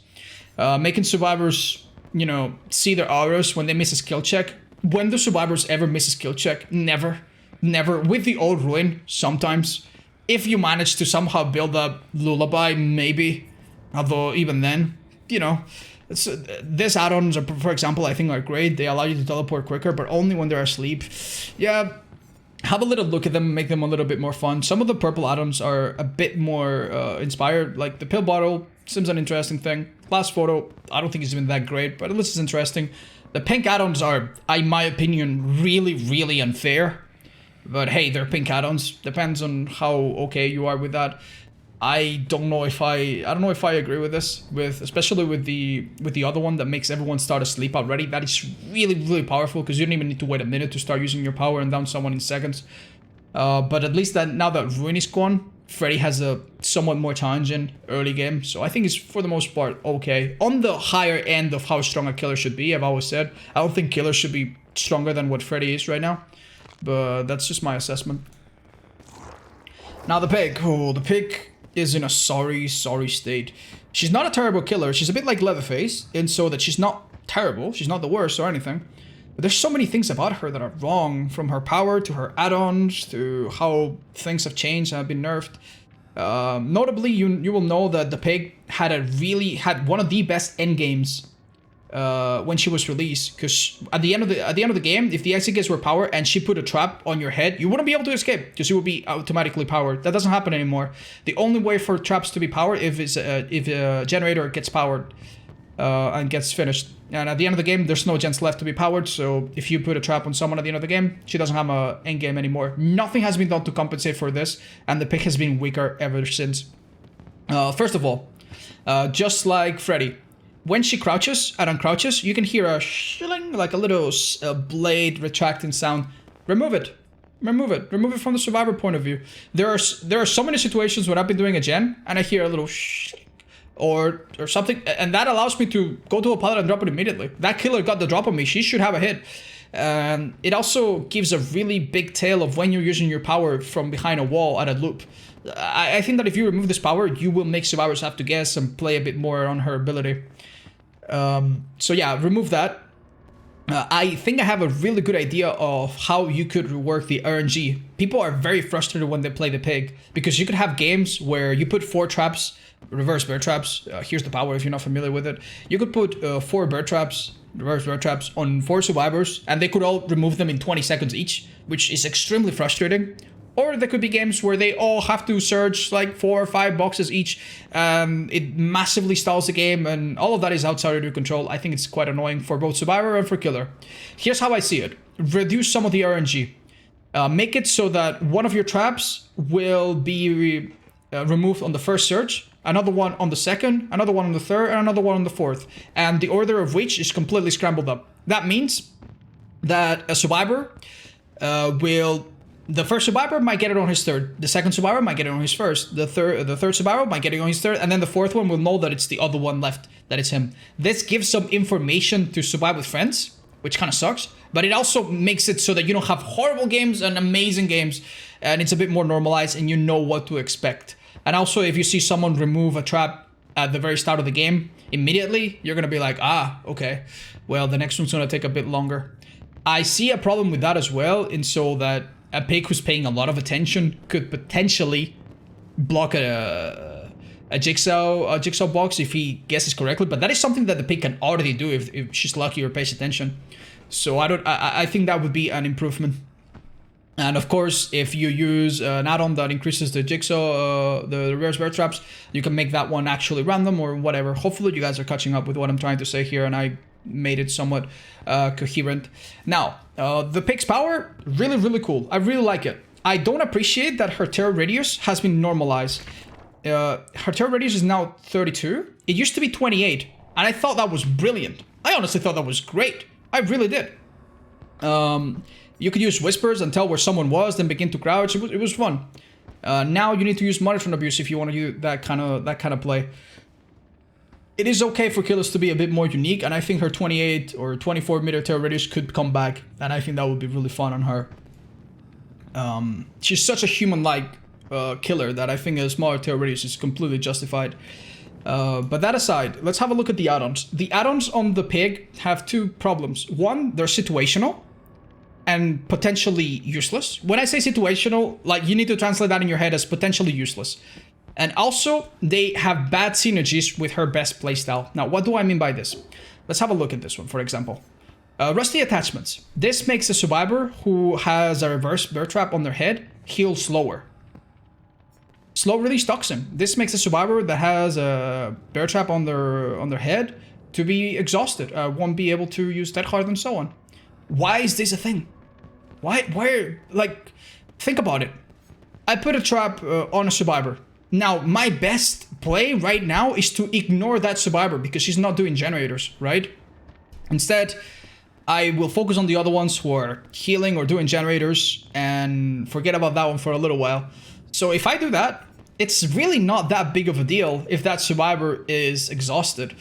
Making survivors, you know, see their auras when they miss a skill check. When do survivors ever miss a skill check? Never. Never. With the old ruin, sometimes. If you manage to somehow build up Lullaby, maybe. Although, even then, you know, these add-ons, for example, I think are great. They allow you to teleport quicker, but only when they're asleep. Yeah, have a little look at them, make them a little bit more fun. Some of the purple add-ons are a bit more inspired, like the pill bottle seems an interesting thing. Last photo, I don't think it's even that great, but at least it's interesting. The pink add-ons are, in my opinion, really, really unfair. But hey, they're pink add-ons. Depends on how okay you are with that. I don't know if I agree with this, especially with the other one that makes everyone start asleep already. That is really, really powerful, because you don't even need to wait a minute to start using your power and down someone in seconds. But at least that now that Ruin is gone, Freddy has a somewhat more challenging early game. So I think it's, for the most part, okay. On the higher end of how strong a killer should be, I've always said. I don't think killers should be stronger than what Freddy is right now. But that's just my assessment. Now the pig. Oh, the pig is in a sorry, sorry state. She's not a terrible killer. She's a bit like Leatherface, in so that she's not terrible. She's not the worst or anything. But there's so many things about her that are wrong, from her power to her add-ons to how things have changed and have been nerfed. Notably, you will know that the pig had one of the best endgames when she was released, because at the end of the game, if the executes were powered and she put a trap on your head, you wouldn't be able to escape because you would be automatically powered. That doesn't happen anymore. The only way for traps to be powered if a generator gets powered and gets finished. And at the end of the game, there's no gens left to be powered, so if you put a trap on someone at the end of the game, she doesn't have an end game anymore. Nothing has been done to compensate for this, and the pig has been weaker ever since. First of all, just like Freddy, when she crouches and uncrouches, you can hear a shilling, like a little blade retracting sound. Remove it. Remove it. Remove it from the survivor point of view. There are so many situations when I've been doing a gen, and I hear a little shilling or something, and that allows me to go to a pallet and drop it immediately. That killer got the drop on me. She should have a hit. It also gives a really big tail of when you're using your power from behind a wall at a loop. I think that if you remove this power, you will make survivors have to guess and play a bit more on her ability. So yeah, remove that. I think I have a really good idea of how you could rework the RNG. People are very frustrated when they play the pig, because you could have games where you put 4 traps, reverse bear traps. Here's the power if you're not familiar with it. You could put 4 bear traps, reverse bear traps on 4 survivors, and they could all remove them in 20 seconds each, which is extremely frustrating. Or there could be games where they all have to search like 4 or 5 boxes each. It massively stalls the game, and all of that is outside of your control. I think it's quite annoying for both survivor and for killer. Here's how I see it. Reduce some of the RNG. Make it so that one of your traps will be removed on the first search, another one on the second, another one on the third, and another one on the fourth. And the order of which is completely scrambled up. That means that a survivor the first survivor might get it on his third. The second survivor might get it on his first. The third survivor might get it on his third. And then the fourth one will know that it's the other one left, that it's him. This gives some information to survive with friends, which kind of sucks. But it also makes it so that you don't have horrible games and amazing games. And it's a bit more normalized and you know what to expect. And also, if you see someone remove a trap at the very start of the game, immediately, you're going to be like, ah, okay, well, the next one's going to take a bit longer. I see a problem with that as well, in so that a pig who's paying a lot of attention could potentially block a jigsaw box if he guesses correctly, but that is something that the pig can already do if she's lucky or pays attention. So I think that would be an improvement. And of course, if you use an add-on that increases the jigsaw, the reverse bear traps, you can make that one actually random or whatever. Hopefully you guys are catching up with what I'm trying to say here, and I made it somewhat coherent. Now, the pig's power, really, really cool. I really like it. I don't appreciate that her terror radius has been normalized. Her terror radius is now 32. It used to be 28, and I thought that was brilliant. I honestly thought that was great. I really did. You could use whispers and tell where someone was, then begin to crouch. It was fun. Now you need to use monitoring abuse if you want to do that kind of play. It is okay for killers to be a bit more unique, and I think her 28 or 24 meter terror radius could come back, and I think that would be really fun on her. She's such a human-like killer that I think a smaller terror radius is completely justified. But that aside, let's have a look at the add-ons. The add-ons on the pig have two problems. One, they're situational and potentially useless. When I say situational, like, you need to translate that in your head as potentially useless. And also, they have bad synergies with her best playstyle. Now, what do I mean by this? Let's have a look at this one, for example. Rusty attachments. This makes a survivor who has a reverse bear trap on their head heal slower. Slow release toxin. This makes a survivor that has a bear trap on their head to be exhausted, won't be able to use dead hard and so on. Why is this a thing? Why, like, think about it. I put a trap on a survivor. Now, my best play right now is to ignore that survivor because she's not doing generators, right? Instead, I will focus on the other ones who are healing or doing generators and forget about that one for a little while. So if I do that, it's really not that big of a deal if that survivor is exhausted.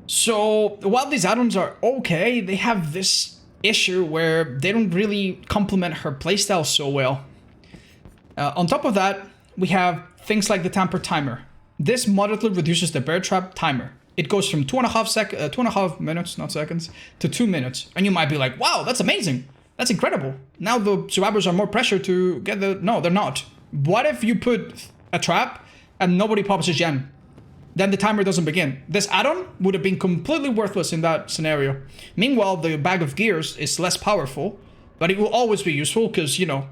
So while these add-ons are okay, they have this issue where they don't really complement her playstyle so well. On top of that, we have things like the tamper timer. This moderately reduces the bear trap timer. It goes from 2.5 minutes, not seconds, to 2 minutes. And you might be like, wow, that's amazing. That's incredible. Now the survivors are more pressure to get the... No, they're not. What if you put a trap and nobody pops a gen? Then the timer doesn't begin. This add-on would have been completely worthless in that scenario. Meanwhile, the bag of gears is less powerful, but it will always be useful because, you know,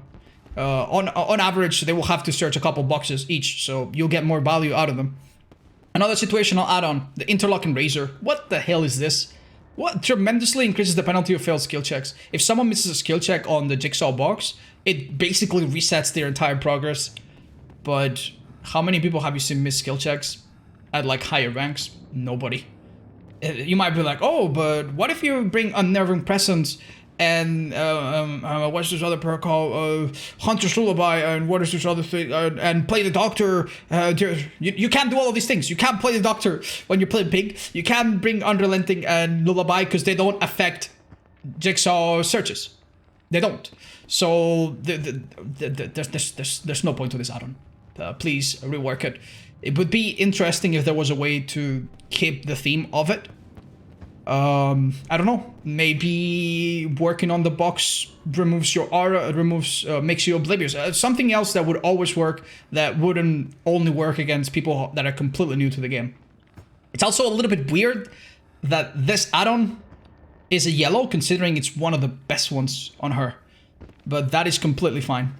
on average, they will have to search a couple boxes each, so you'll get more value out of them. Another situational add-on, the interlocking razor. What the hell is this? What tremendously increases the penalty of failed skill checks. If someone misses a skill check on the jigsaw box, it basically resets their entire progress. But how many people have you seen miss skill checks at like higher ranks? Nobody. You might be like, oh, but what if you bring Unnerving Presence and what's this other perk called? Huntress Lullaby, and what is this other thing? And play the doctor. You can't do all of these things. You can't play the doctor when you're playing pig. You can't bring Unrelenting and Lullaby because they don't affect jigsaw searches. They don't. So there's no point to this add-on. Please rework it. It would be interesting if there was a way to keep the theme of it. I don't know. Maybe working on the box removes your aura, makes you oblivious. Something else that would always work, that wouldn't only work against people that are completely new to the game. It's also a little bit weird that this add-on is a yellow, considering it's one of the best ones on her. But that is completely fine.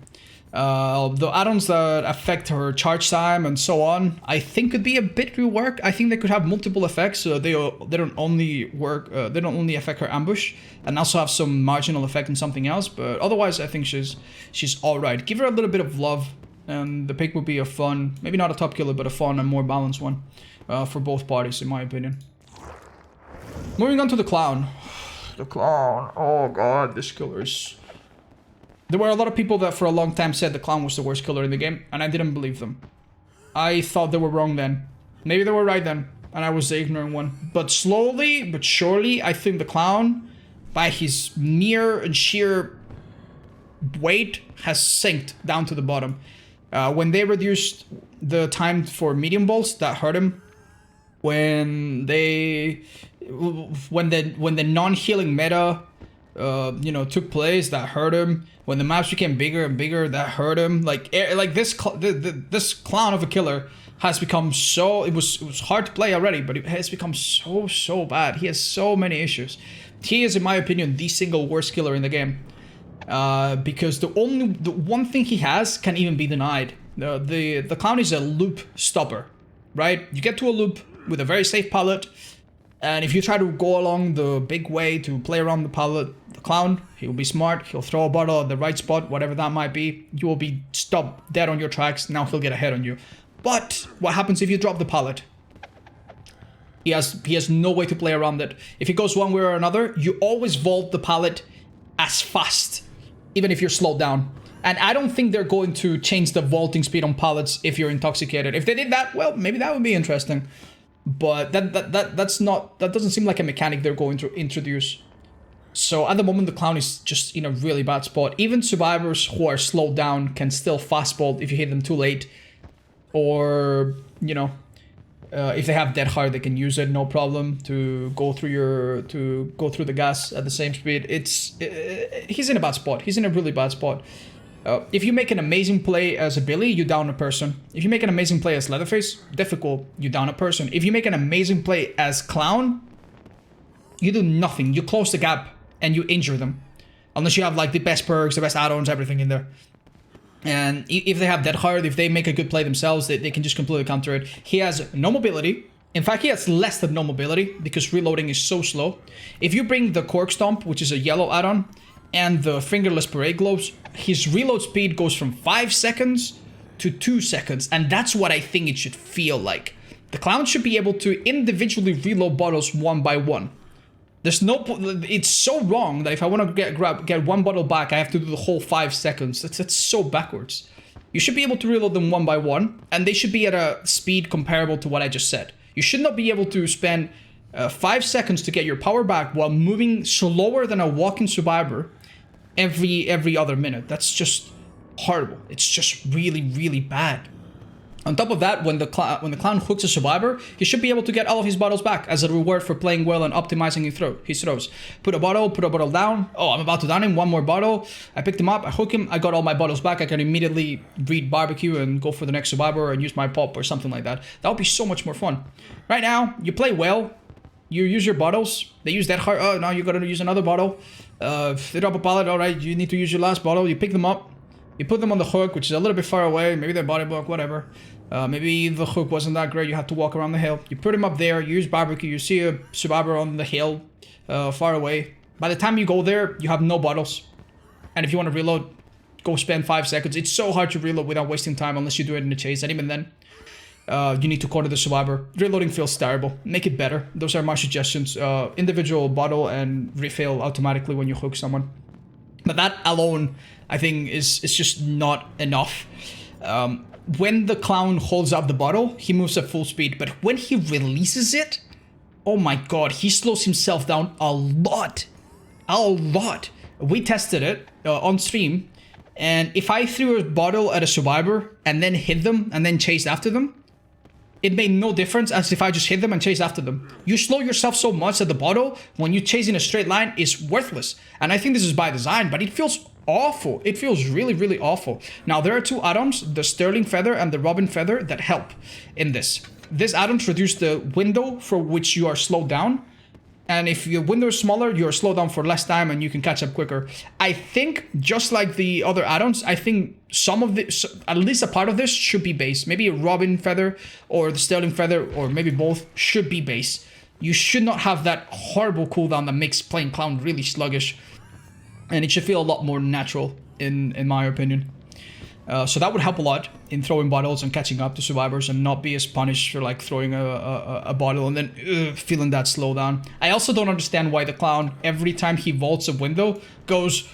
The add-ons that affect her charge time and so on, I think could be a bit reworked. I think they could have multiple effects. So they don't only work. They don't only affect her ambush, and also have some marginal effect on something else. But otherwise, I think she's all right. Give her a little bit of love, and the pick would be a fun, maybe not a top killer, but a fun and more balanced one for both parties, in my opinion. Moving on to the clown. The clown. Oh god, this killer is... There were a lot of people that for a long time said the clown was the worst killer in the game, and I didn't believe them. I thought they were wrong then. Maybe they were right then, and I was the ignorant one. But slowly, but surely, I think the clown, by his mere and sheer weight, has sinked down to the bottom. When they reduced the time for medium balls, that hurt him when they when the non-healing meta you know, took place, that hurt him. When the maps became bigger and bigger, that hurt him. Like this this clown of a killer has become so, it was hard to play already, but it has become so bad. He has so many issues. He is, in my opinion, the single worst killer in the game, because the one thing he has can even be denied. The clown is a loop stopper, right? You get to a loop with a very safe pallet, and if you try to go along the big way to play around the pallet, the clown, he'll be smart, he'll throw a bottle at the right spot, whatever that might be, you will be stopped dead on your tracks. Now he'll get ahead on you. But what happens if you drop the pallet? He has no way to play around it. If he goes one way or another, you always vault the pallet as fast, even if you're slowed down. And I don't think they're going to change the vaulting speed on pallets if you're intoxicated. If they did that, well, maybe that would be interesting. But that doesn't seem like a mechanic they're going to introduce. So at the moment, the clown is just in a really bad spot. Even survivors who are slowed down can still fast bolt if you hit them too late. Or, you know, if they have dead hard, they can use it, no problem, to go through the gas at the same speed. He's in a bad spot. He's in a really bad spot. If you make an amazing play as a Billy, you down a person. If you make an amazing play as Leatherface, difficult, you down a person. If you make an amazing play as Clown, you do nothing. You close the gap and you injure them. Unless you have like the best perks, the best add-ons, everything in there. And if they have Dead Hard, if they make a good play themselves, they can just completely counter it. He has no mobility. In fact, he has less than no mobility because reloading is so slow. If you bring the Cork Stomp, which is a yellow add-on, and the Fingerless Parade Globes, his reload speed goes from 5 seconds to 2 seconds. And that's what I think it should feel like. The Clown should be able to individually reload bottles one by one. There's no, it's so wrong that if I want to get one bottle back, I have to do the whole 5 seconds. That's so backwards. You should be able to reload them one by one, and they should be at a speed comparable to what I just said. You should not be able to spend 5 seconds to get your power back while moving slower than a walking survivor every other minute. That's just horrible. It's just really, really bad. On top of that, when the clown hooks a survivor, he should be able to get all of his bottles back as a reward for playing well and optimizing his throws. Put a bottle down. Oh, I'm about to down him. One more bottle. I picked him up. I hook him. I got all my bottles back. I can immediately read barbecue and go for the next survivor and use my pop or something like that. That would be so much more fun. Right now, you play well. You use your bottles. They use that hard. Oh, now you gotta use another bottle. If they drop a pallet, all right, you need to use your last bottle. You pick them up. You put them on the hook, which is a little bit far away. Maybe they're body block, whatever. Maybe the hook wasn't that great. You have to walk around the hill. You put him up there. You use barbecue. You see a survivor on the hill far away. By the time you go there, you have no bottles. And if you want to reload, go spend 5 seconds. It's so hard to reload without wasting time unless you do it in a chase. And even then, you need to corner the survivor. Reloading feels terrible. Make it better. Those are my suggestions. Individual bottle and refill automatically when you hook someone. But that alone, I think, is just not enough. When the clown holds up the bottle, he moves at full speed. But when he releases it, oh my god, he slows himself down a lot. A lot. We tested it on stream. And if I threw a bottle at a survivor and then hit them and then chased after them, it made no difference as if I just hit them and chased after them. You slow yourself so much that the bottle, when you chase in a straight line, is worthless. And I think this is by design, but it feels awful. It feels really, really awful. Now, there are two add-ons, the Sterling Feather and the Robin Feather, that help in this. These add-ons reduce the window for which you are slowed down. And if your window is smaller, you're slowed down for less time and you can catch up quicker. I think, just like the other add-ons, I think some of this, at least a part of this, should be base. Maybe a Robin Feather or the Sterling Feather, or maybe both, should be base. You should not have that horrible cooldown that makes playing Clown really sluggish. And it should feel a lot more natural, in my opinion. So that would help a lot in throwing bottles and catching up to survivors and not be as punished for like throwing a bottle and then feeling that slowdown. I also don't understand why the clown, every time he vaults a window, goes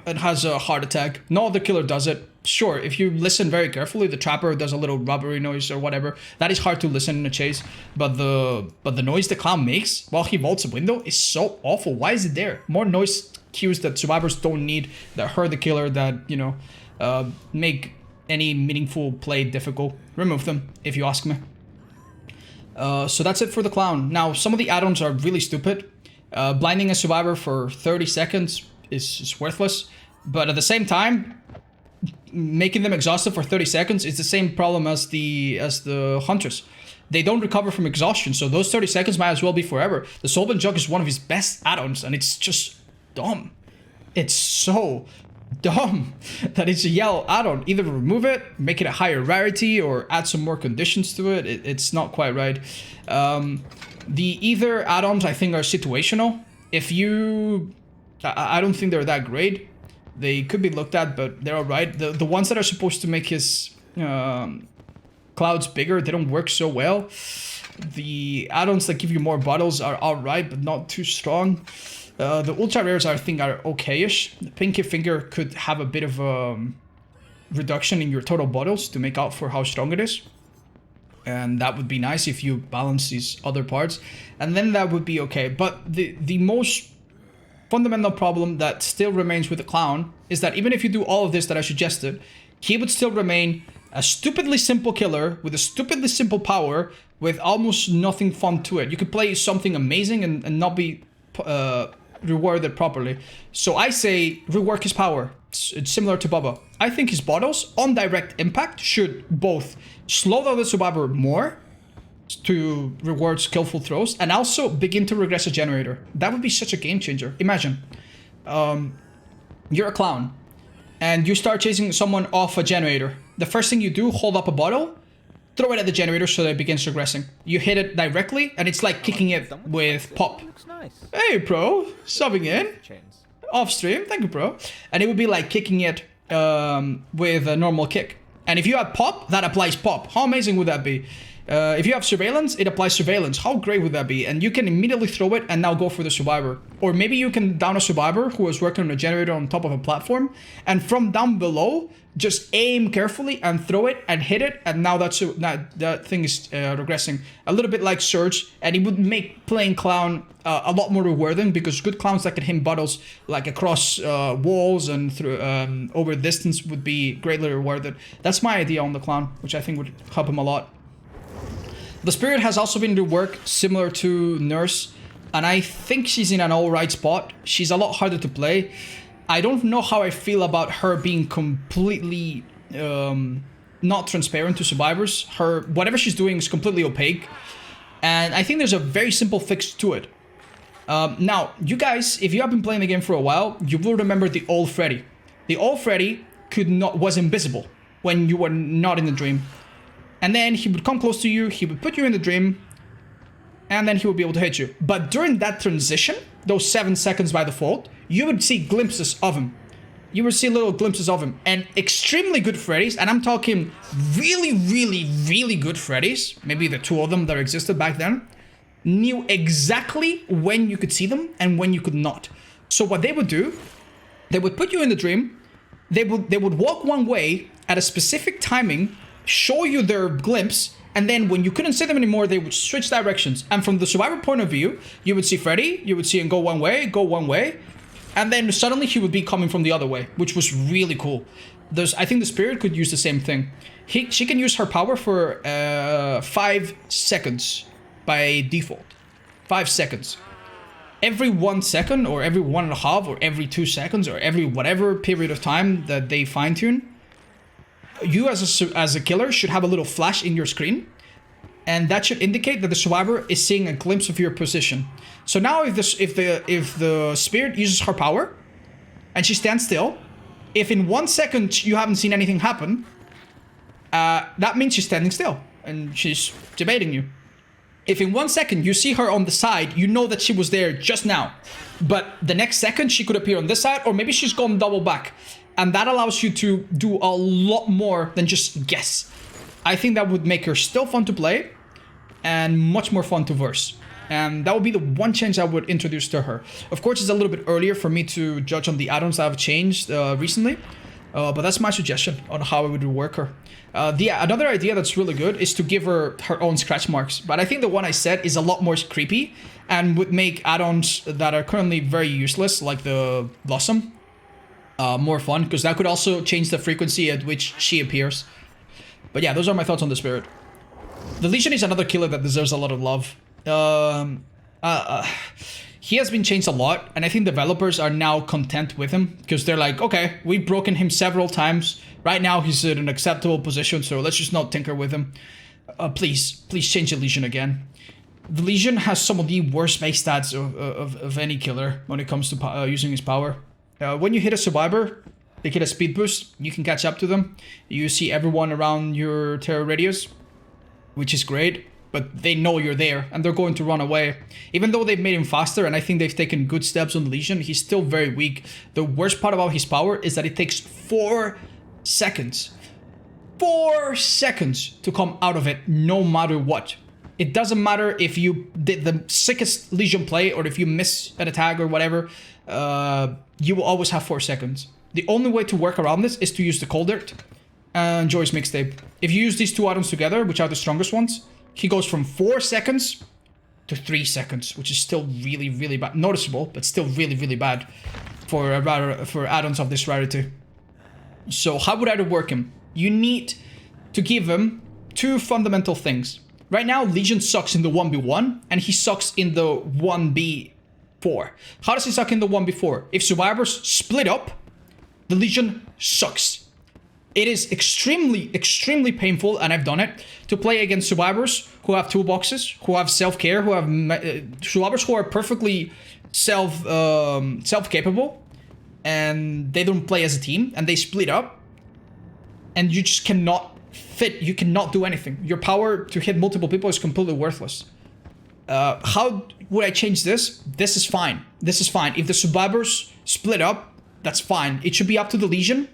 and has a heart attack. No other killer does it. Sure, if you listen very carefully, the trapper does a little rubbery noise or whatever. That is hard to listen in a chase. But the noise the clown makes while he vaults a window is so awful. Why is it there? More noise cues that survivors don't need, that hurt the killer, that, you know, make any meaningful play difficult. Remove them, if you ask me. So that's it for the clown. Now, some of the add-ons are really stupid. Blinding a survivor for 30 seconds is worthless. But at the same time, making them exhausted for 30 seconds is the same problem as the Huntress. They don't recover from exhaustion, so those 30 seconds might as well be forever. The Solvent Jug is one of his best add-ons, and it's just dumb. It's so dumb that it's a yellow add-on. Either remove it, make it a higher rarity, or add some more conditions to it. It's not quite right. The Ether add-ons, I think, are situational. If you... I don't think they're that great. They could be looked at, but they're alright. The ones that are supposed to make his clouds bigger, they don't work so well. The add-ons that give you more bottles are alright, but not too strong. The ultra rares, I think, are okay-ish. The Pinky Finger could have a bit of a reduction in your total bottles to make up for how strong it is. And that would be nice if you balance these other parts. And then that would be okay. But the most fundamental problem that still remains with the clown is that even if you do all of this that I suggested, he would still remain a stupidly simple killer with a stupidly simple power with almost nothing fun to it. You could play something amazing and not be rewarded properly. So I say rework his power. It's similar to Bubba. I think his bottles on direct impact should both slow down the survivor more to reward skillful throws and also begin to regress a generator. That would be such a game changer. Imagine you're a clown and you start chasing someone off a generator. The first thing you do, hold up a bottle, throw it at the generator so that it begins regressing. You hit it directly and it's like kicking it with pop. Hey bro, subbing in off stream, thank you bro. And it would be like kicking it with a normal kick. And if you have pop, that applies pop. How amazing would that be? If you have surveillance, it applies surveillance. How great would that be? And you can immediately throw it and now go for the survivor. Or maybe you can down a survivor who is working on a generator on top of a platform, and from down below, just aim carefully and throw it and hit it, and now that thing is regressing. A little bit like Surge, and it would make playing clown a lot more rewarding, because good clowns that can hit bottles like across walls and through over distance would be greatly rewarded. That's my idea on the clown, which I think would help him a lot. The Spirit has also been reworked similar to Nurse, and I think she's in an alright spot. She's a lot harder to play. I don't know how I feel about her being completely not transparent to survivors. Whatever she's doing is completely opaque, and I think there's a very simple fix to it. Now, you guys, if you have been playing the game for a while, you will remember the old Freddy. The old Freddy was invisible when you were not in the dream. And then he would come close to you, he would put you in the dream, and then he would be able to hit you. But during that transition, those 7 seconds by default, you would see glimpses of him. You would see little glimpses of him. And extremely good Freddys, and I'm talking really, really, really good Freddys, maybe the 2 of them that existed back then, knew exactly when you could see them and when you could not. So what they would do, they would put you in the dream, they would walk one way at a specific timing, show you their glimpse, and then when you couldn't see them anymore, they would switch directions. And from the survivor point of view, you would see Freddy, you would see him go one way, and then suddenly he would be coming from the other way, which was really cool. I think the Spirit could use the same thing. She can use her power for 5 seconds by default. 5 seconds. Every 1 second, or every 1.5, or every 2 seconds, or every whatever period of time that they fine-tune, you as a killer should have a little flash in your screen, and that should indicate that the survivor is seeing a glimpse of your position. So now if the Spirit uses her power and she stands still, if in 1 second you haven't seen anything happen, that means she's standing still and she's debating you. If in 1 second you see her on the side, you know that she was there just now, but the next second she could appear on this side, or maybe she's gone double back. And that allows you to do a lot more than just guess. I think that would make her still fun to play and much more fun to verse. And that would be the one change I would introduce to her. Of course, it's a little bit earlier for me to judge on the add-ons that have changed recently. But that's my suggestion on how I would rework her. Another idea that's really good is to give her her own scratch marks. But I think the one I said is a lot more creepy and would make add-ons that are currently very useless, like the Blossom, more fun, because that could also change the frequency at which she appears. But yeah, those are my thoughts on the Spirit. The Legion is another killer that deserves a lot of love. He has been changed a lot, and I think developers are now content with him because they're like, okay, we've broken him several times. Right now, he's in an acceptable position, so let's just not tinker with him. Please change the Legion again. The Legion has some of the worst base stats of any killer when it comes to using his power. When you hit a survivor, they get a speed boost. You can catch up to them. You see everyone around your terror radius, which is great. But they know you're there, and they're going to run away. Even though they've made him faster, and I think they've taken good steps on the Legion, he's still very weak. The worst part about his power is that it takes 4 seconds. 4 seconds to come out of it, no matter what. It doesn't matter if you did the sickest Legion play, or if you miss an attack or whatever. You will always have 4 seconds. The only way to work around this is to use the Cold Dirt and Joy's Mixtape. If you use these two items together, which are the strongest ones, he goes from 4 seconds to 3 seconds, which is still really, really bad. Noticeable, but still really, really bad for add-ons of this rarity. So how would I work him? You need to give him 2 fundamental things. Right now, Legion sucks in the 1v1, and he sucks in the 1v4. How does he suck in the 1v4? If survivors split up, the Legion sucks. It is extremely, extremely painful, and I've done it, to play against survivors who have toolboxes, who have self-care, who have survivors who are perfectly self-capable, and they don't play as a team, and they split up, and you just cannot fit, you cannot do anything. Your power to hit multiple people is completely worthless. How would I change this? This is fine. This is fine. If the survivors split up, that's fine. It should be up to the Legion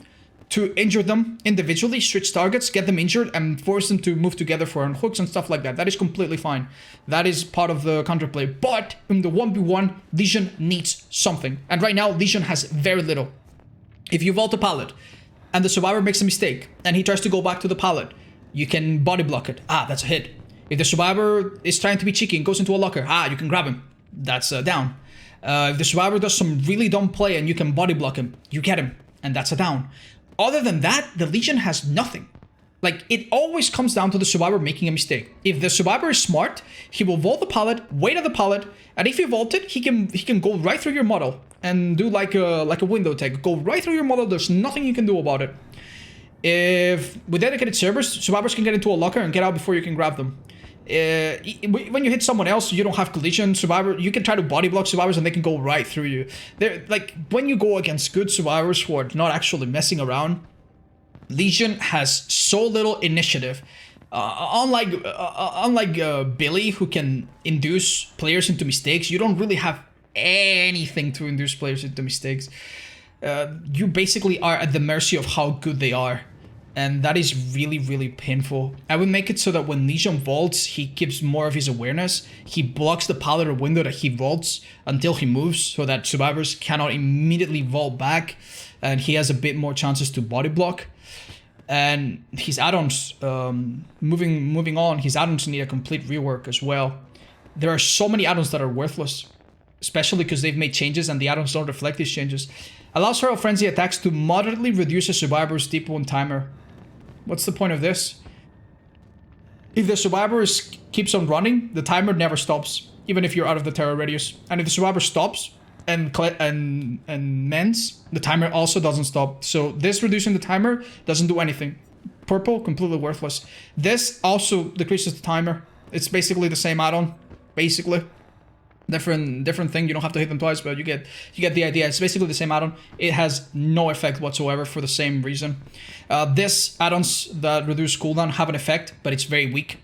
to injure them individually, switch targets, get them injured, and force them to move together for hooks and stuff like that. That is completely fine. That is part of the counterplay. But in the 1v1, Legion needs something. And right now, Legion has very little. If you vault a pallet, and the survivor makes a mistake, and he tries to go back to the pallet, you can body block it. Ah, that's a hit. If the survivor is trying to be cheeky and goes into a locker, you can grab him. That's a down. If the survivor does some really dumb play and you can body block him, you get him, and that's a down. Other than that, the Legion has nothing. Like, it always comes down to the survivor making a mistake. If the survivor is smart, he will vault the pallet, wait at the pallet, and if he vaulted, he can go right through your model and do like a window tag. Go right through your model, there's nothing you can do about it. If with dedicated servers, survivors can get into a locker and get out before you can grab them. When you hit someone else, you don't have collision. Survivor, you can try to body block survivors and they can go right through you. They're like, when you go against good survivors who are not actually messing around, Legion has so little initiative. Unlike Billy, who can induce players into mistakes, you don't really have anything to induce players into mistakes. You basically are at the mercy of how good they are. And that is really, really painful. I would make it so that when Legion vaults, he keeps more of his awareness. He blocks the pallet or window that he vaults until he moves, so that survivors cannot immediately vault back. And he has a bit more chances to body block. And his add-ons, moving on, his add-ons need a complete rework as well. There are so many add-ons that are worthless, especially because they've made changes and the add-ons don't reflect these changes. Allows Feral Frenzy attacks to moderately reduce a survivor's deep wound timer. What's the point of this? If the survivor keeps on running, the timer never stops, even if you're out of the terror radius. And if the survivor stops and mends, the timer also doesn't stop. So this reducing the timer doesn't do anything. Purple, completely worthless. This also decreases the timer. It's basically the same add-on, basically. Different thing. You don't have to hit them twice, but you get the idea. It's basically the same add-on. It has no effect whatsoever for the same reason. This add-ons that reduce cooldown have an effect, but it's very weak.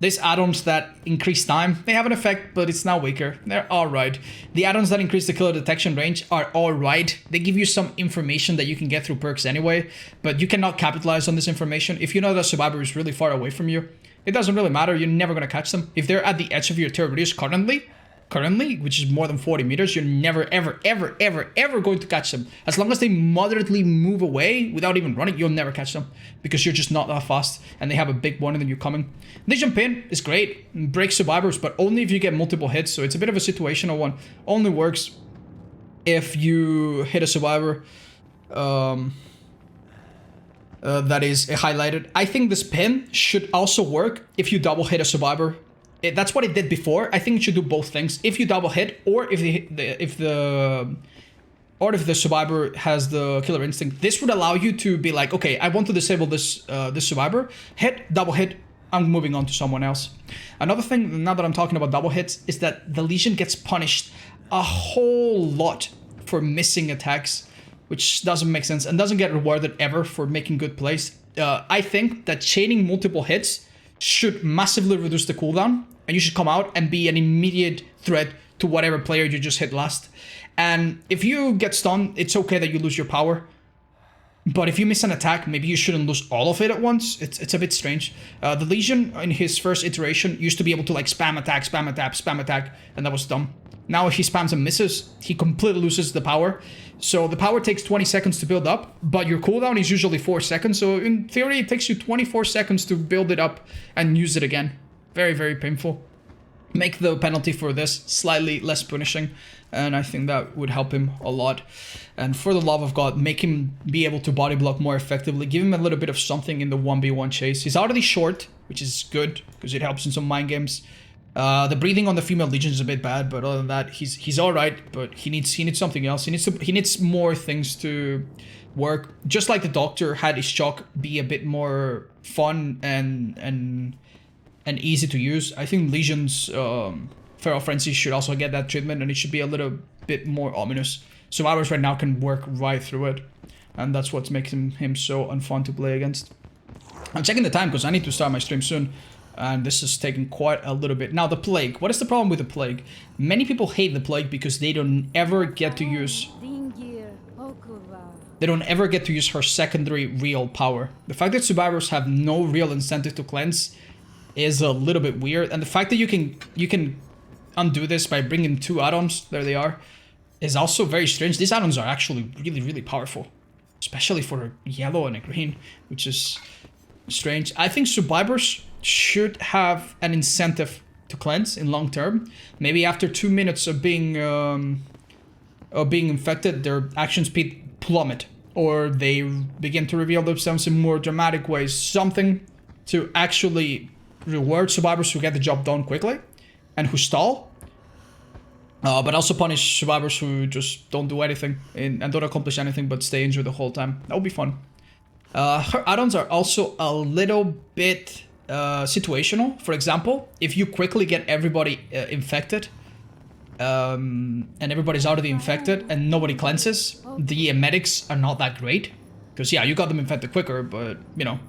These add-ons that increase time, they have an effect, but it's now weaker. They're alright. The add-ons that increase the killer detection range are alright. They give you some information that you can get through perks anyway, but you cannot capitalize on this information. If you know that survivor is really far away from you, it doesn't really matter. You're never going to catch them. If they're at the edge of your terror radius currently, which is more than 40 meters, you're never, ever, ever, ever, ever going to catch them. As long as they moderately move away without even running, you'll never catch them because you're just not that fast and they have a big one and then you're coming. Legion Pin is great, breaks survivors, but only if you get multiple hits, so it's a bit of a situational one. Only works if you hit a survivor that is highlighted. I think this pin should also work if you double hit a survivor. That's what it did before. I think it should do both things. If you double hit, or if the survivor has the killer instinct, this would allow you to be like, okay, I want to disable this this survivor. Hit, double hit, I'm moving on to someone else. Another thing, now that I'm talking about double hits, is that the Legion gets punished a whole lot for missing attacks, which doesn't make sense and doesn't get rewarded ever for making good plays. I think that chaining multiple hits should massively reduce the cooldown, and you should come out and be an immediate threat to whatever player you just hit last. And if you get stunned, it's okay that you lose your power. But if you miss an attack, maybe you shouldn't lose all of it at once. It's a bit strange. The Legion, in his first iteration, used to be able to like spam attack, spam attack, spam attack, and that was dumb. Now if he spams and misses, he completely loses the power. So the power takes 20 seconds to build up, but your cooldown is usually 4 seconds. So in theory, it takes you 24 seconds to build it up and use it again. Very, very painful. Make the penalty for this slightly less punishing, and I think that would help him a lot. And for the love of God, make him be able to body block more effectively. Give him a little bit of something in the 1v1 chase. He's already short, which is good because it helps in some mind games. The breathing on the female Legion is a bit bad, but other than that, he's all right. But he needs something else. He needs more things to work. Just like the Doctor had his shock be a bit more fun and easy to use. I think Legion's Feral Frenzy should also get that treatment, and it should be a little bit more ominous. Survivors right now can work right through it, and that's what's making him so unfun to play against. I'm checking the time because I need to start my stream soon, and this is taking quite a little bit. Now, the Plague. What is the problem with the Plague? Many people hate the Plague because they don't ever get to use... They don't ever get to use her secondary real power. The fact that survivors have no real incentive to cleanse is a little bit weird, and the fact that you can undo this by bringing 2 add-ons, there they are, is also very strange. These add-ons are actually really, really powerful, especially for a yellow and a green, which is strange. I think survivors should have an incentive to cleanse in long term. Maybe after 2 minutes of being infected, their action speed plummet, or they begin to reveal themselves in more dramatic ways. Something to actually reward survivors who get the job done quickly and who stall, but also punish survivors who just don't do anything and don't accomplish anything but stay injured the whole time. That would be fun. Her add-ons are also a little bit situational. For example, if you quickly get everybody infected, and everybody's already infected and nobody cleanses, the medics are not that great. Because yeah, you got them infected quicker, but you know,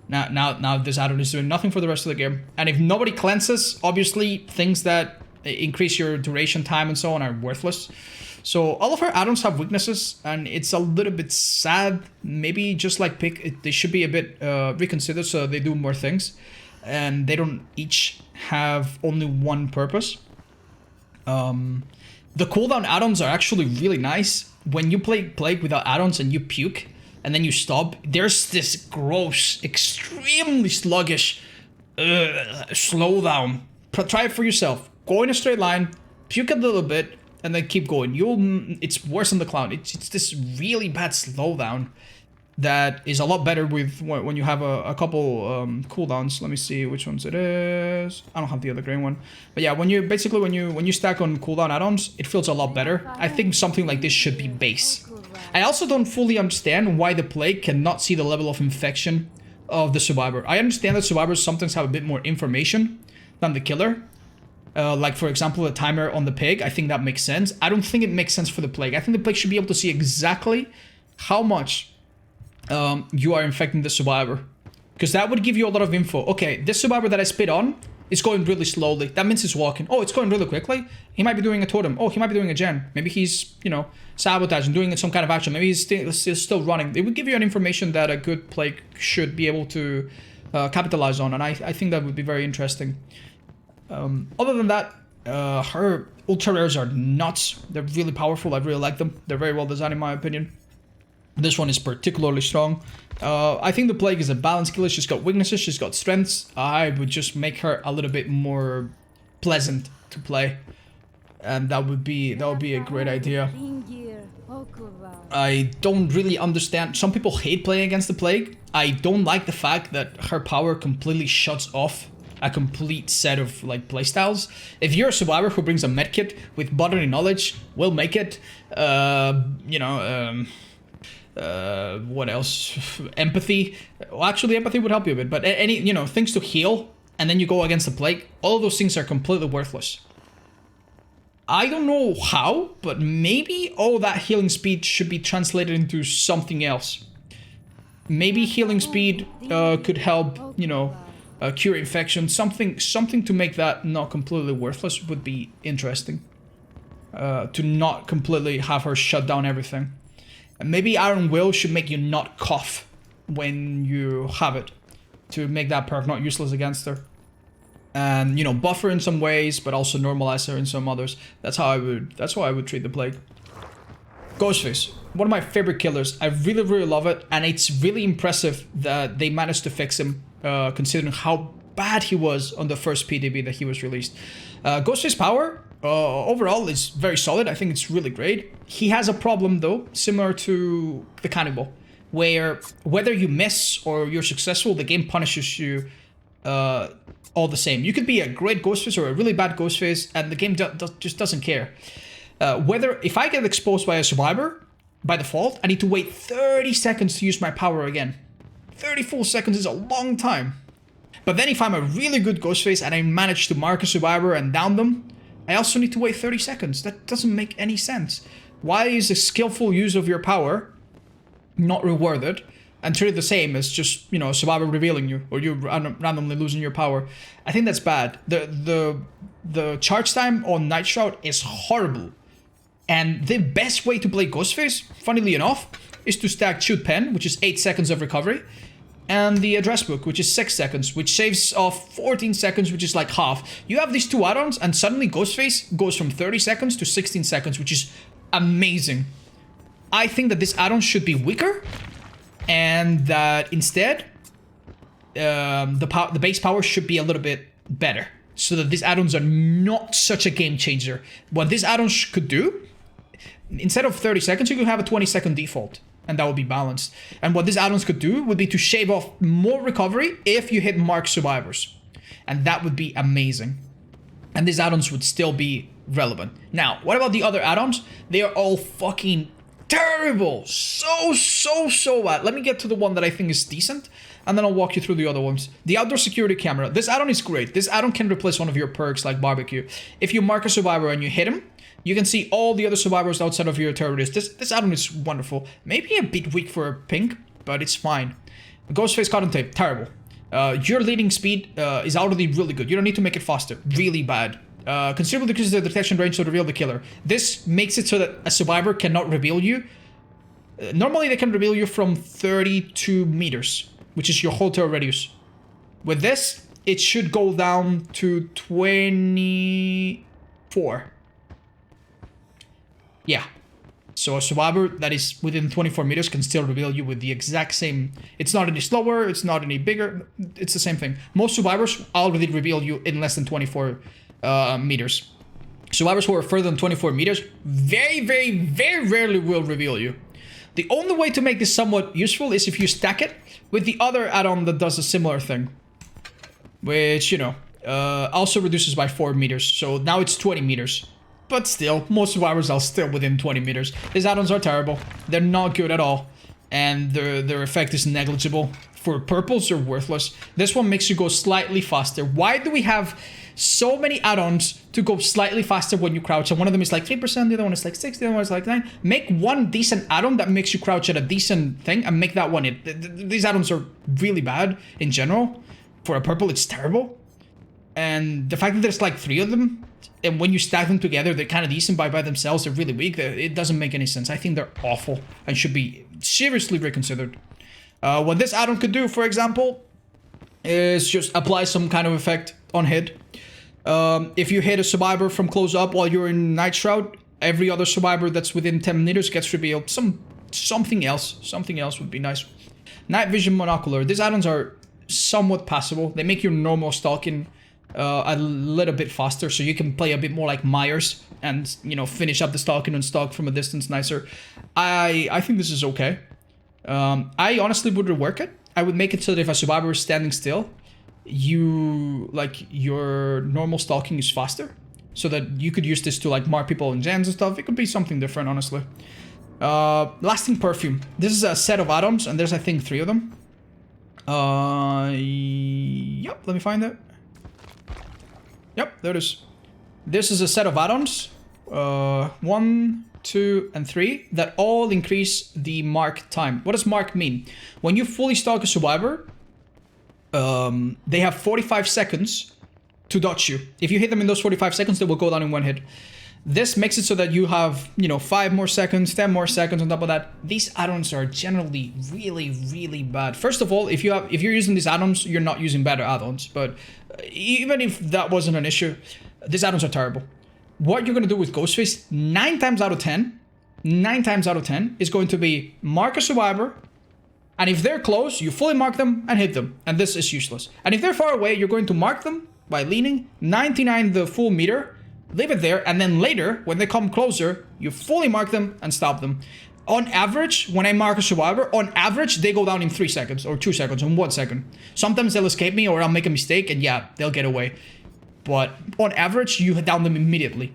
now this add-on is doing nothing for the rest of the game. And if nobody cleanses, obviously things that increase your duration time and so on are worthless. So all of her add-ons have weaknesses, and it's a little bit sad. Maybe just like Pick, they should be a bit reconsidered so they do more things, and they don't each have only one purpose. The cooldown add-ons are actually really nice. When you play Plague without add-ons and you puke, and then you stop, there's this gross, extremely sluggish slowdown. Try it for yourself. Go in a straight line, puke a little bit, and then keep going. It's worse than the clown. It's this really bad slowdown that is a lot better with when you have a couple cooldowns. Let me see which ones it is. I don't have the other green one, but yeah, when you stack on cooldown add-ons, it feels a lot better. I think something like this should be base. I also don't fully understand why the Plague cannot see the level of infection of the survivor. I understand that survivors sometimes have a bit more information than the killer. Like, for example, the timer on the Pig. I think that makes sense. I don't think it makes sense for the Plague. I think the Plague should be able to see exactly how much you are infecting the survivor. Because that would give you a lot of info. Okay, this survivor that I spit on is going really slowly. That means he's walking. Oh, it's going really quickly. He might be doing a totem. Oh, he might be doing a gen. Maybe he's, you know, sabotaging, doing some kind of action. Maybe he's still running. It would give you an information that a good Plague should be able to capitalize on. And I think that would be very interesting. Other than that, her ultra rares are nuts. They're really powerful. I really like them. They're very well designed in my opinion. This one is particularly strong. I think the Plague is a balanced killer. She's got weaknesses, she's got strengths. I would just make her a little bit more pleasant to play, and that would be a great idea. I don't really understand. Some people hate playing against the Plague. I don't like the fact that her power completely shuts off a complete set of like playstyles. If you're a survivor who brings a medkit with bodily knowledge, we'll make it. What else? Empathy. Well, actually, empathy would help you a bit. But any, things to heal, and then you go against the Plague. All of those things are completely worthless. I don't know how, but maybe all that healing speed should be translated into something else. Maybe healing speed could help, cure infection. Something to make that not completely worthless would be interesting. To not completely have her shut down everything. And maybe Iron Will should make you not cough when you have it, to make that perk not useless against her. And buff her in some ways, but also normalize her in some others. That's how I would treat the Plague. Ghostface, one of my favorite killers. I really, really love it, and it's really impressive that they managed to fix him, considering how bad he was on the first PDB that he was released. Ghostface power overall is very solid. I think it's really great. He has a problem though, similar to the Cannibal, where whether you miss or you're successful, the game punishes you all the same. You could be a great Ghostface or a really bad Ghostface, and the game just doesn't care. If I get exposed by a survivor, by default, I need to wait 30 seconds to use my power again. 30 full seconds is a long time. But then if I'm a really good Ghostface and I manage to mark a survivor and down them, I also need to wait 30 seconds. That doesn't make any sense. Why is a skillful use of your power not rewarded and treated the same as just, a survivor revealing you, or you randomly losing your power? I think that's bad. The charge time on Night Shroud is horrible. And the best way to play Ghostface, funnily enough, is to stack Shoot Pen, which is 8 seconds of recovery, and the Address Book, which is 6 seconds, which saves off 14 seconds, which is like half. You have these two add-ons, and suddenly Ghostface goes from 30 seconds to 16 seconds, which is amazing. I think that this add-on should be weaker, and that instead, the base power should be a little bit better, so that these add-ons are not such a game changer. What this add-on could do, instead of 30 seconds, you could have a 20-second default, and that would be balanced. And what these add-ons could do would be to shave off more recovery if you hit marked survivors. And that would be amazing. And these add-ons would still be relevant. Now, what about the other add-ons? They are all fucking terrible. So bad. Let me get to the one that I think is decent, and then I'll walk you through the other ones. The Outdoor Security Camera. This add-on is great. This add-on can replace one of your perks like Barbecue. If you mark a survivor and you hit him, you can see all the other survivors outside of your terrorist. This add-on is wonderful. Maybe a bit weak for pink, but it's fine. Ghostface Cotton Tape, terrible. Your leading speed is already really good. You don't need to make it faster. Really bad. Considerably decreases the detection range to reveal the killer. This makes it so that a survivor cannot reveal you. Normally they can reveal you from 32 meters, which is your whole terror radius. With this, it should go down to 24. Yeah. So a survivor that is within 24 meters can still reveal you with the exact same... It's not any slower, it's not any bigger, it's the same thing. Most survivors already reveal you in less than 24 meters. Survivors who are further than 24 meters very rarely will reveal you. The only way to make this somewhat useful is if you stack it with the other add-on that does a similar thing. Which, also reduces by 4 meters. So now it's 20 meters. But still, most survivors are still within 20 meters. These add-ons are terrible. They're not good at all. And their effect is negligible. For purples, they're worthless. This one makes you go slightly faster. Why do we have so many add-ons to go slightly faster when you crouch? And one of them is like 3%, the other one is like 6%, the other one is like 9%. Make one decent add-on that makes you crouch at a decent thing and make that one it. These add-ons are really bad in general. For a purple, it's terrible. And the fact that there's like 3 of them, and when you stack them together, they're kind of decent by themselves. They're really weak. It doesn't make any sense. I think they're awful and should be seriously reconsidered. What this add-on could do, for example, is just apply some kind of effect on hit. If you hit a survivor from close up while you're in Night Shroud, every other survivor that's within 10 meters gets revealed. Something else would be nice. Night Vision Monocular. These add-ons are somewhat passable. They make your normal stalking a little bit faster, so you can play a bit more like Myers and, you know, finish up the stalking and stalk from a distance nicer. I think this is okay. I honestly would rework it. I would make it so that if a survivor is standing still, your normal stalking is faster, so that you could use this to like mark people in gens and stuff. It could be something different, honestly. Lasting perfume. This is a set of add-ons, and there's I think 3 of them. Yep, let me find it. Yep, there it is. This is a set of add-ons. 1, 2, and 3 that all increase the mark time. What does mark mean? When you fully stalk a survivor, they have 45 seconds to dodge you. If you hit them in those 45 seconds, they will go down in 1 hit. This makes it so that you have, you know, 5 more seconds, 10 more seconds on top of that. These add-ons are generally really, really bad. First of all, if you're using these add-ons, you're not using better add-ons. But even if that wasn't an issue, these add-ons are terrible. What you're going to do with Ghostface, 9 times out of 10 is going to be mark a survivor, and if they're close, you fully mark them and hit them, and this is useless. And if they're far away, you're going to mark them by leaning, 99 the full meter, leave it there, and then later, when they come closer, you fully mark them and stop them. On average, when I mark a survivor, on average, they go down in 3 seconds, or 2 seconds, or 1 second. Sometimes they'll escape me, or I'll make a mistake, and yeah, they'll get away. But on average, you down them immediately.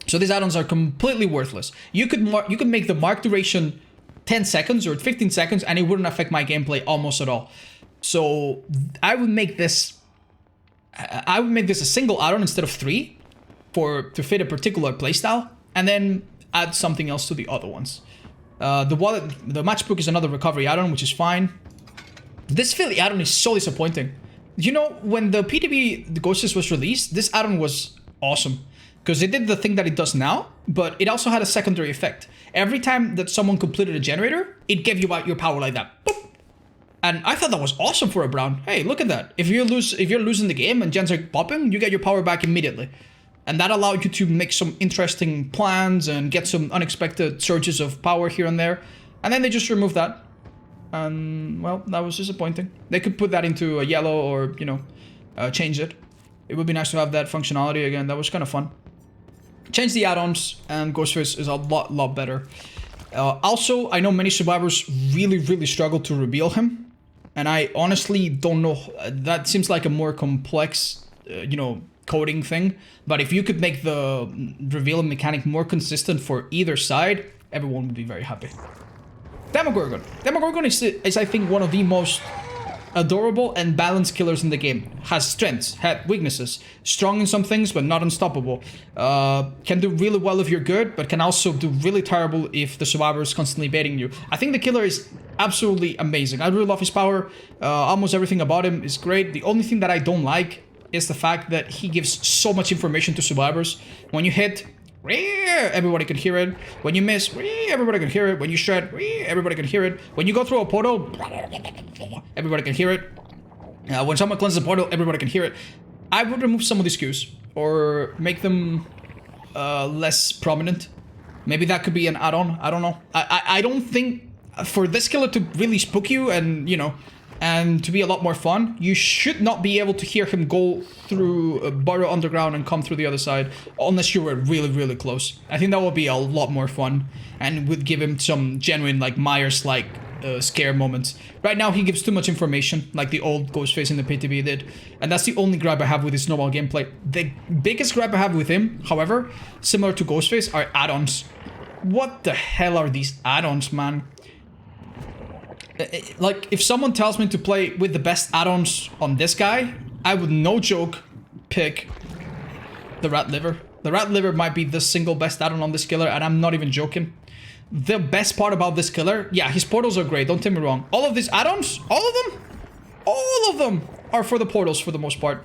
So these add-ons are completely worthless. You could make the mark duration 10 seconds or 15 seconds, and it wouldn't affect my gameplay almost at all. So I would make this a single add-on instead of 3 to fit a particular playstyle, and then add something else to the other ones. The matchbook is another recovery add-on, which is fine. This Philly add-on is so disappointing. You know, when the PTB the Ghostface was released, this add-on was awesome because it did the thing that it does now, but it also had a secondary effect. Every time that someone completed a generator, it gave you out your power like that. Boop. And I thought that was awesome for a Brown. Hey, look at that. If you're losing the game and gens are popping, you get your power back immediately. And that allowed you to make some interesting plans and get some unexpected surges of power here and there. And then they just removed that. And, well, that was disappointing. They could put that into a yellow or, you know, change it. It would be nice to have that functionality again. That was kind of fun. Change the add-ons, and Ghostface is a lot better. Also, I know many survivors really struggle to reveal him. And I honestly don't know. That seems like a more complex, you know, coding thing. But if you could make the reveal mechanic more consistent for either side, everyone would be very happy. Demogorgon. Demogorgon is I think one of the most adorable and balanced killers in the game. Has strengths, had weaknesses, strong in some things but not unstoppable. Can do really well if you're good, but can also do really terrible if the survivor is constantly baiting you. I think the killer is absolutely amazing. I really love his power. Almost everything about him is great. The only thing that I don't like is the fact that he gives so much information to survivors. When you hit, everybody can hear it. When you miss, everybody can hear it. When you shred, everybody can hear it. When you go through a portal, everybody can hear it. When someone cleanses a portal, everybody can hear it. I would remove some of these cues or make them less prominent. Maybe that could be an add-on. I don't know. I don't think for this killer to really spook you and, you know, and to be a lot more fun, you should not be able to hear him go through burrow underground and come through the other side, unless you were really close. I think that would be a lot more fun, and would give him some genuine, like, Myers-like scare moments. Right now, he gives too much information, like the old Ghostface in the PTB did, and that's the only gripe I have with his normal gameplay. The biggest gripe I have with him, however, similar to Ghostface, are add-ons. What the hell are these add-ons, man? Like, if someone tells me to play with the best add-ons on this guy, I would, no joke, pick the Rat Liver. The Rat Liver might be the single best add-on on this killer, and I'm not even joking. The best part about this killer, yeah, his portals are great, don't take me wrong. All of these add-ons, all of them are for the portals for the most part.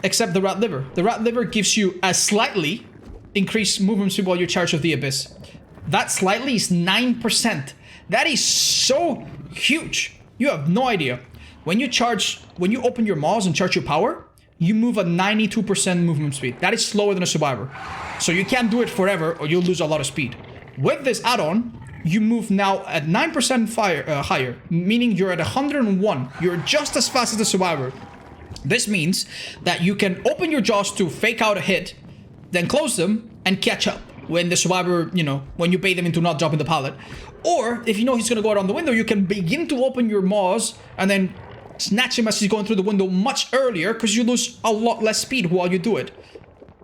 Except the Rat Liver. The Rat Liver gives you a slightly increased movement speed while you're charged of the Abyss. That slightly is 9%. That is so huge. You have no idea. When you open your maws and charge your power, you move at 92% movement speed. That is slower than a survivor. So you can't do it forever or you'll lose a lot of speed. With this add-on, you move now at 9% higher, meaning you're at 101. You're just as fast as the survivor. This means that you can open your jaws to fake out a hit, then close them and catch up when the survivor, you know, when you bait them into not dropping the pallet. Or if you know he's gonna go around the window, you can begin to open your maws and then snatch him as he's going through the window much earlier, because you lose a lot less speed while you do it.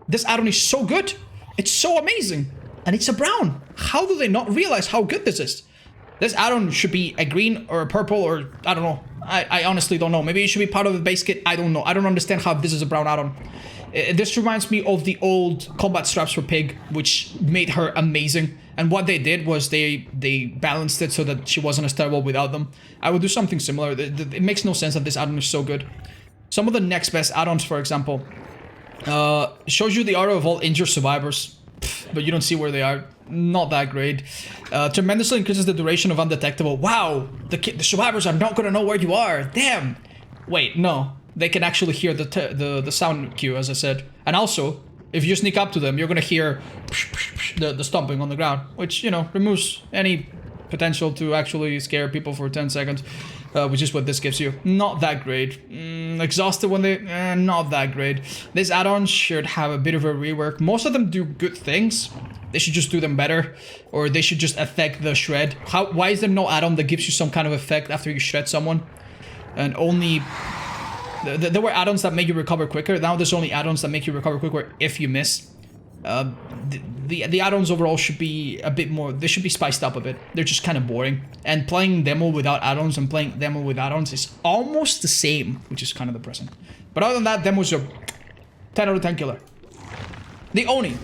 This add-on is so good. It's so amazing. And it's a brown. How do they not realize how good this is? This add-on should be a green or a purple, or I don't know. I honestly don't know. Maybe it should be part of the base kit. I don't know. I don't understand how this is a brown add-on. This reminds me of the old combat straps for Pig, which made her amazing. And what they did was they balanced it so that she wasn't as terrible without them. I would do something similar. It makes no sense that this add-on is so good. Some of the next best add-ons, for example, shows you the aura of all injured survivors, but you don't see where they are. Not that great. Tremendously increases the duration of undetectable. Wow, the survivors are not gonna know where you are. Damn. Wait, no. They can actually hear the sound cue, as I said. And also, if you sneak up to them, you're gonna hear the stomping on the ground, which, you know, removes any potential to actually scare people for 10 seconds, which is what this gives you. Not that great. Exhausted when they... not that great. This add-on should have a bit of a rework. Most of them do good things. They should just do them better, or they should just affect the shred. Why is there no add-on that gives you some kind of effect after you shred someone? And only... There were add-ons that make you recover quicker. Now there's only add-ons that make you recover quicker if you miss. The add-ons overall should be a bit more... They should be spiced up a bit. They're just kind of boring. And playing demo without add-ons and playing demo with add-ons is almost the same, which is kind of depressing. But other than that, demos are 10 out of 10 killer. The Oni.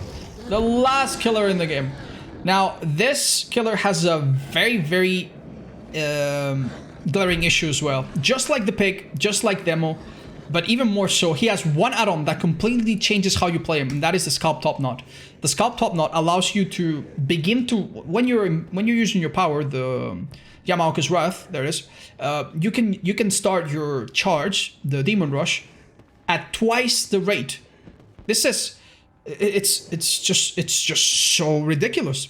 The last killer in the game. Now, this killer has a very, very glaring issue as well. Just like the Pig, just like Demo, but even more so, he has one add-on that completely changes how you play him, and that is the Scalp Top Knot. The Scalp Top Knot allows you to begin to, when you're using your power, the Yamaoka's Wraith, there it is, you can start your charge, the Demon Rush, at twice the rate. This is... It's just so ridiculous.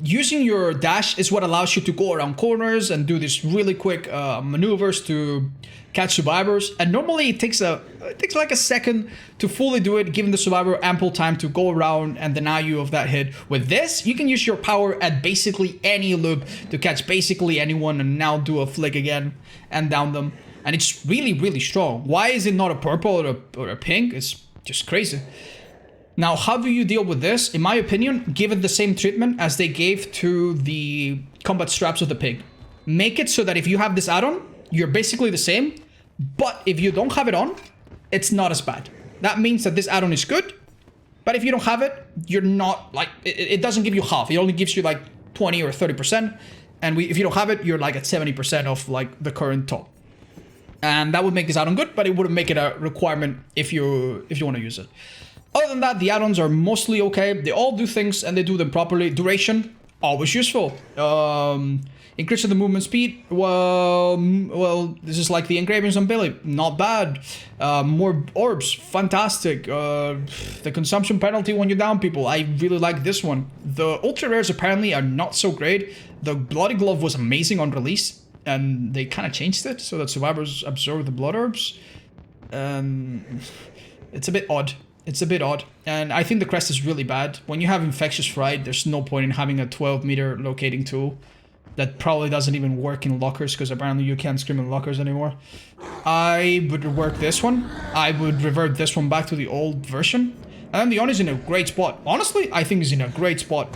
Using your dash is what allows you to go around corners and do these really quick maneuvers to catch survivors. And normally it takes like a second to fully do it, giving the survivor ample time to go around and deny you of that hit. With this, you can use your power at basically any loop to catch basically anyone and now do a flick again and down them. And it's really, really strong. Why is it not a purple or a pink? It's just crazy. Now, how do you deal with this? In my opinion, give it the same treatment as they gave to the combat straps of the Pig. Make it so that if you have this add-on, you're basically the same. But if you don't have it on, it's not as bad. That means that this add-on is good. But if you don't have it, you're not like... It doesn't give you half. It only gives you like 20 or 30%. And if you don't have it, you're like at 70% of like the current top. And that would make this add-on good, but it wouldn't make it a requirement if you want to use it. Other than that, the add-ons are mostly okay. They all do things and they do them properly. Duration, always useful. Increase the movement speed. Well, this is like the engravings on Billy. Not bad. More orbs, fantastic. The consumption penalty when you down people. I really like this one. The ultra rares apparently are not so great. The Bloody Glove was amazing on release. And they kind of changed it so that survivors absorb the blood orbs. It's a bit odd. It's a bit odd. And I think the crest is really bad. When you have Infectious Fright, there's no point in having a 12-meter locating tool. That probably doesn't even work in lockers, because apparently you can't scream in lockers anymore. I would rework this one. I would revert this one back to the old version. And the Oni's in a great spot. Honestly, I think he's in a great spot.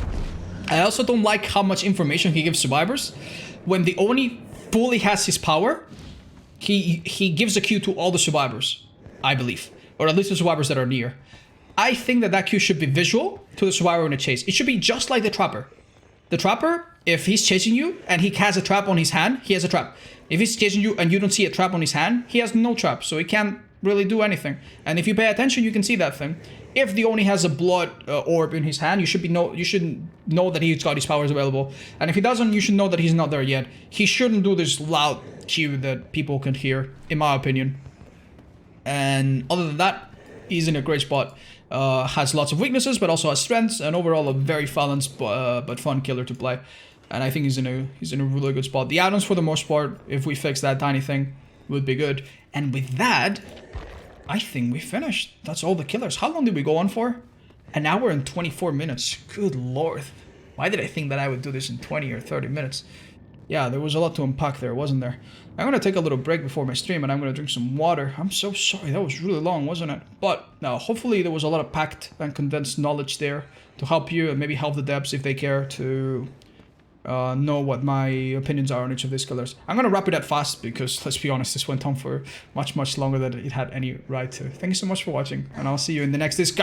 I also don't like how much information he gives survivors. When the Oni fully has his power, he gives a cue to all the survivors, I believe. Or at least the survivors that are near. I think that cue should be visual to the survivor in a chase. It should be just like the Trapper. The Trapper, if he's chasing you and he has a trap on his hand, he has a trap. If he's chasing you and you don't see a trap on his hand, he has no trap, so he can't really do anything. And if you pay attention, you can see that thing. If the Oni has a blood orb in his hand, you should know that he's got his powers available. And if he doesn't, you should know that he's not there yet. He shouldn't do this loud cue that people can hear, in my opinion. And other than that, he's in a great spot. Has lots of weaknesses, but also has strengths, and overall a very balanced but fun killer to play. And I think he's in a really good spot. The add-ons, for the most part, if we fix that tiny thing, would be good. And with that, I think we finished. That's all the killers. How long did we go on for? An hour and 24 minutes. Good lord. Why did I think that I would do this in 20 or 30 minutes? Yeah, there was a lot to unpack there, wasn't there? I'm gonna take a little break before my stream and I'm gonna drink some water. I'm so sorry, that was really long, wasn't it? But hopefully there was a lot of packed and condensed knowledge there to help you and maybe help the devs if they care to know what my opinions are on each of these killers. I'm gonna wrap it up fast because, let's be honest, this went on for much longer than it had any right to. Thank you so much for watching, and I'll see you in the next disc.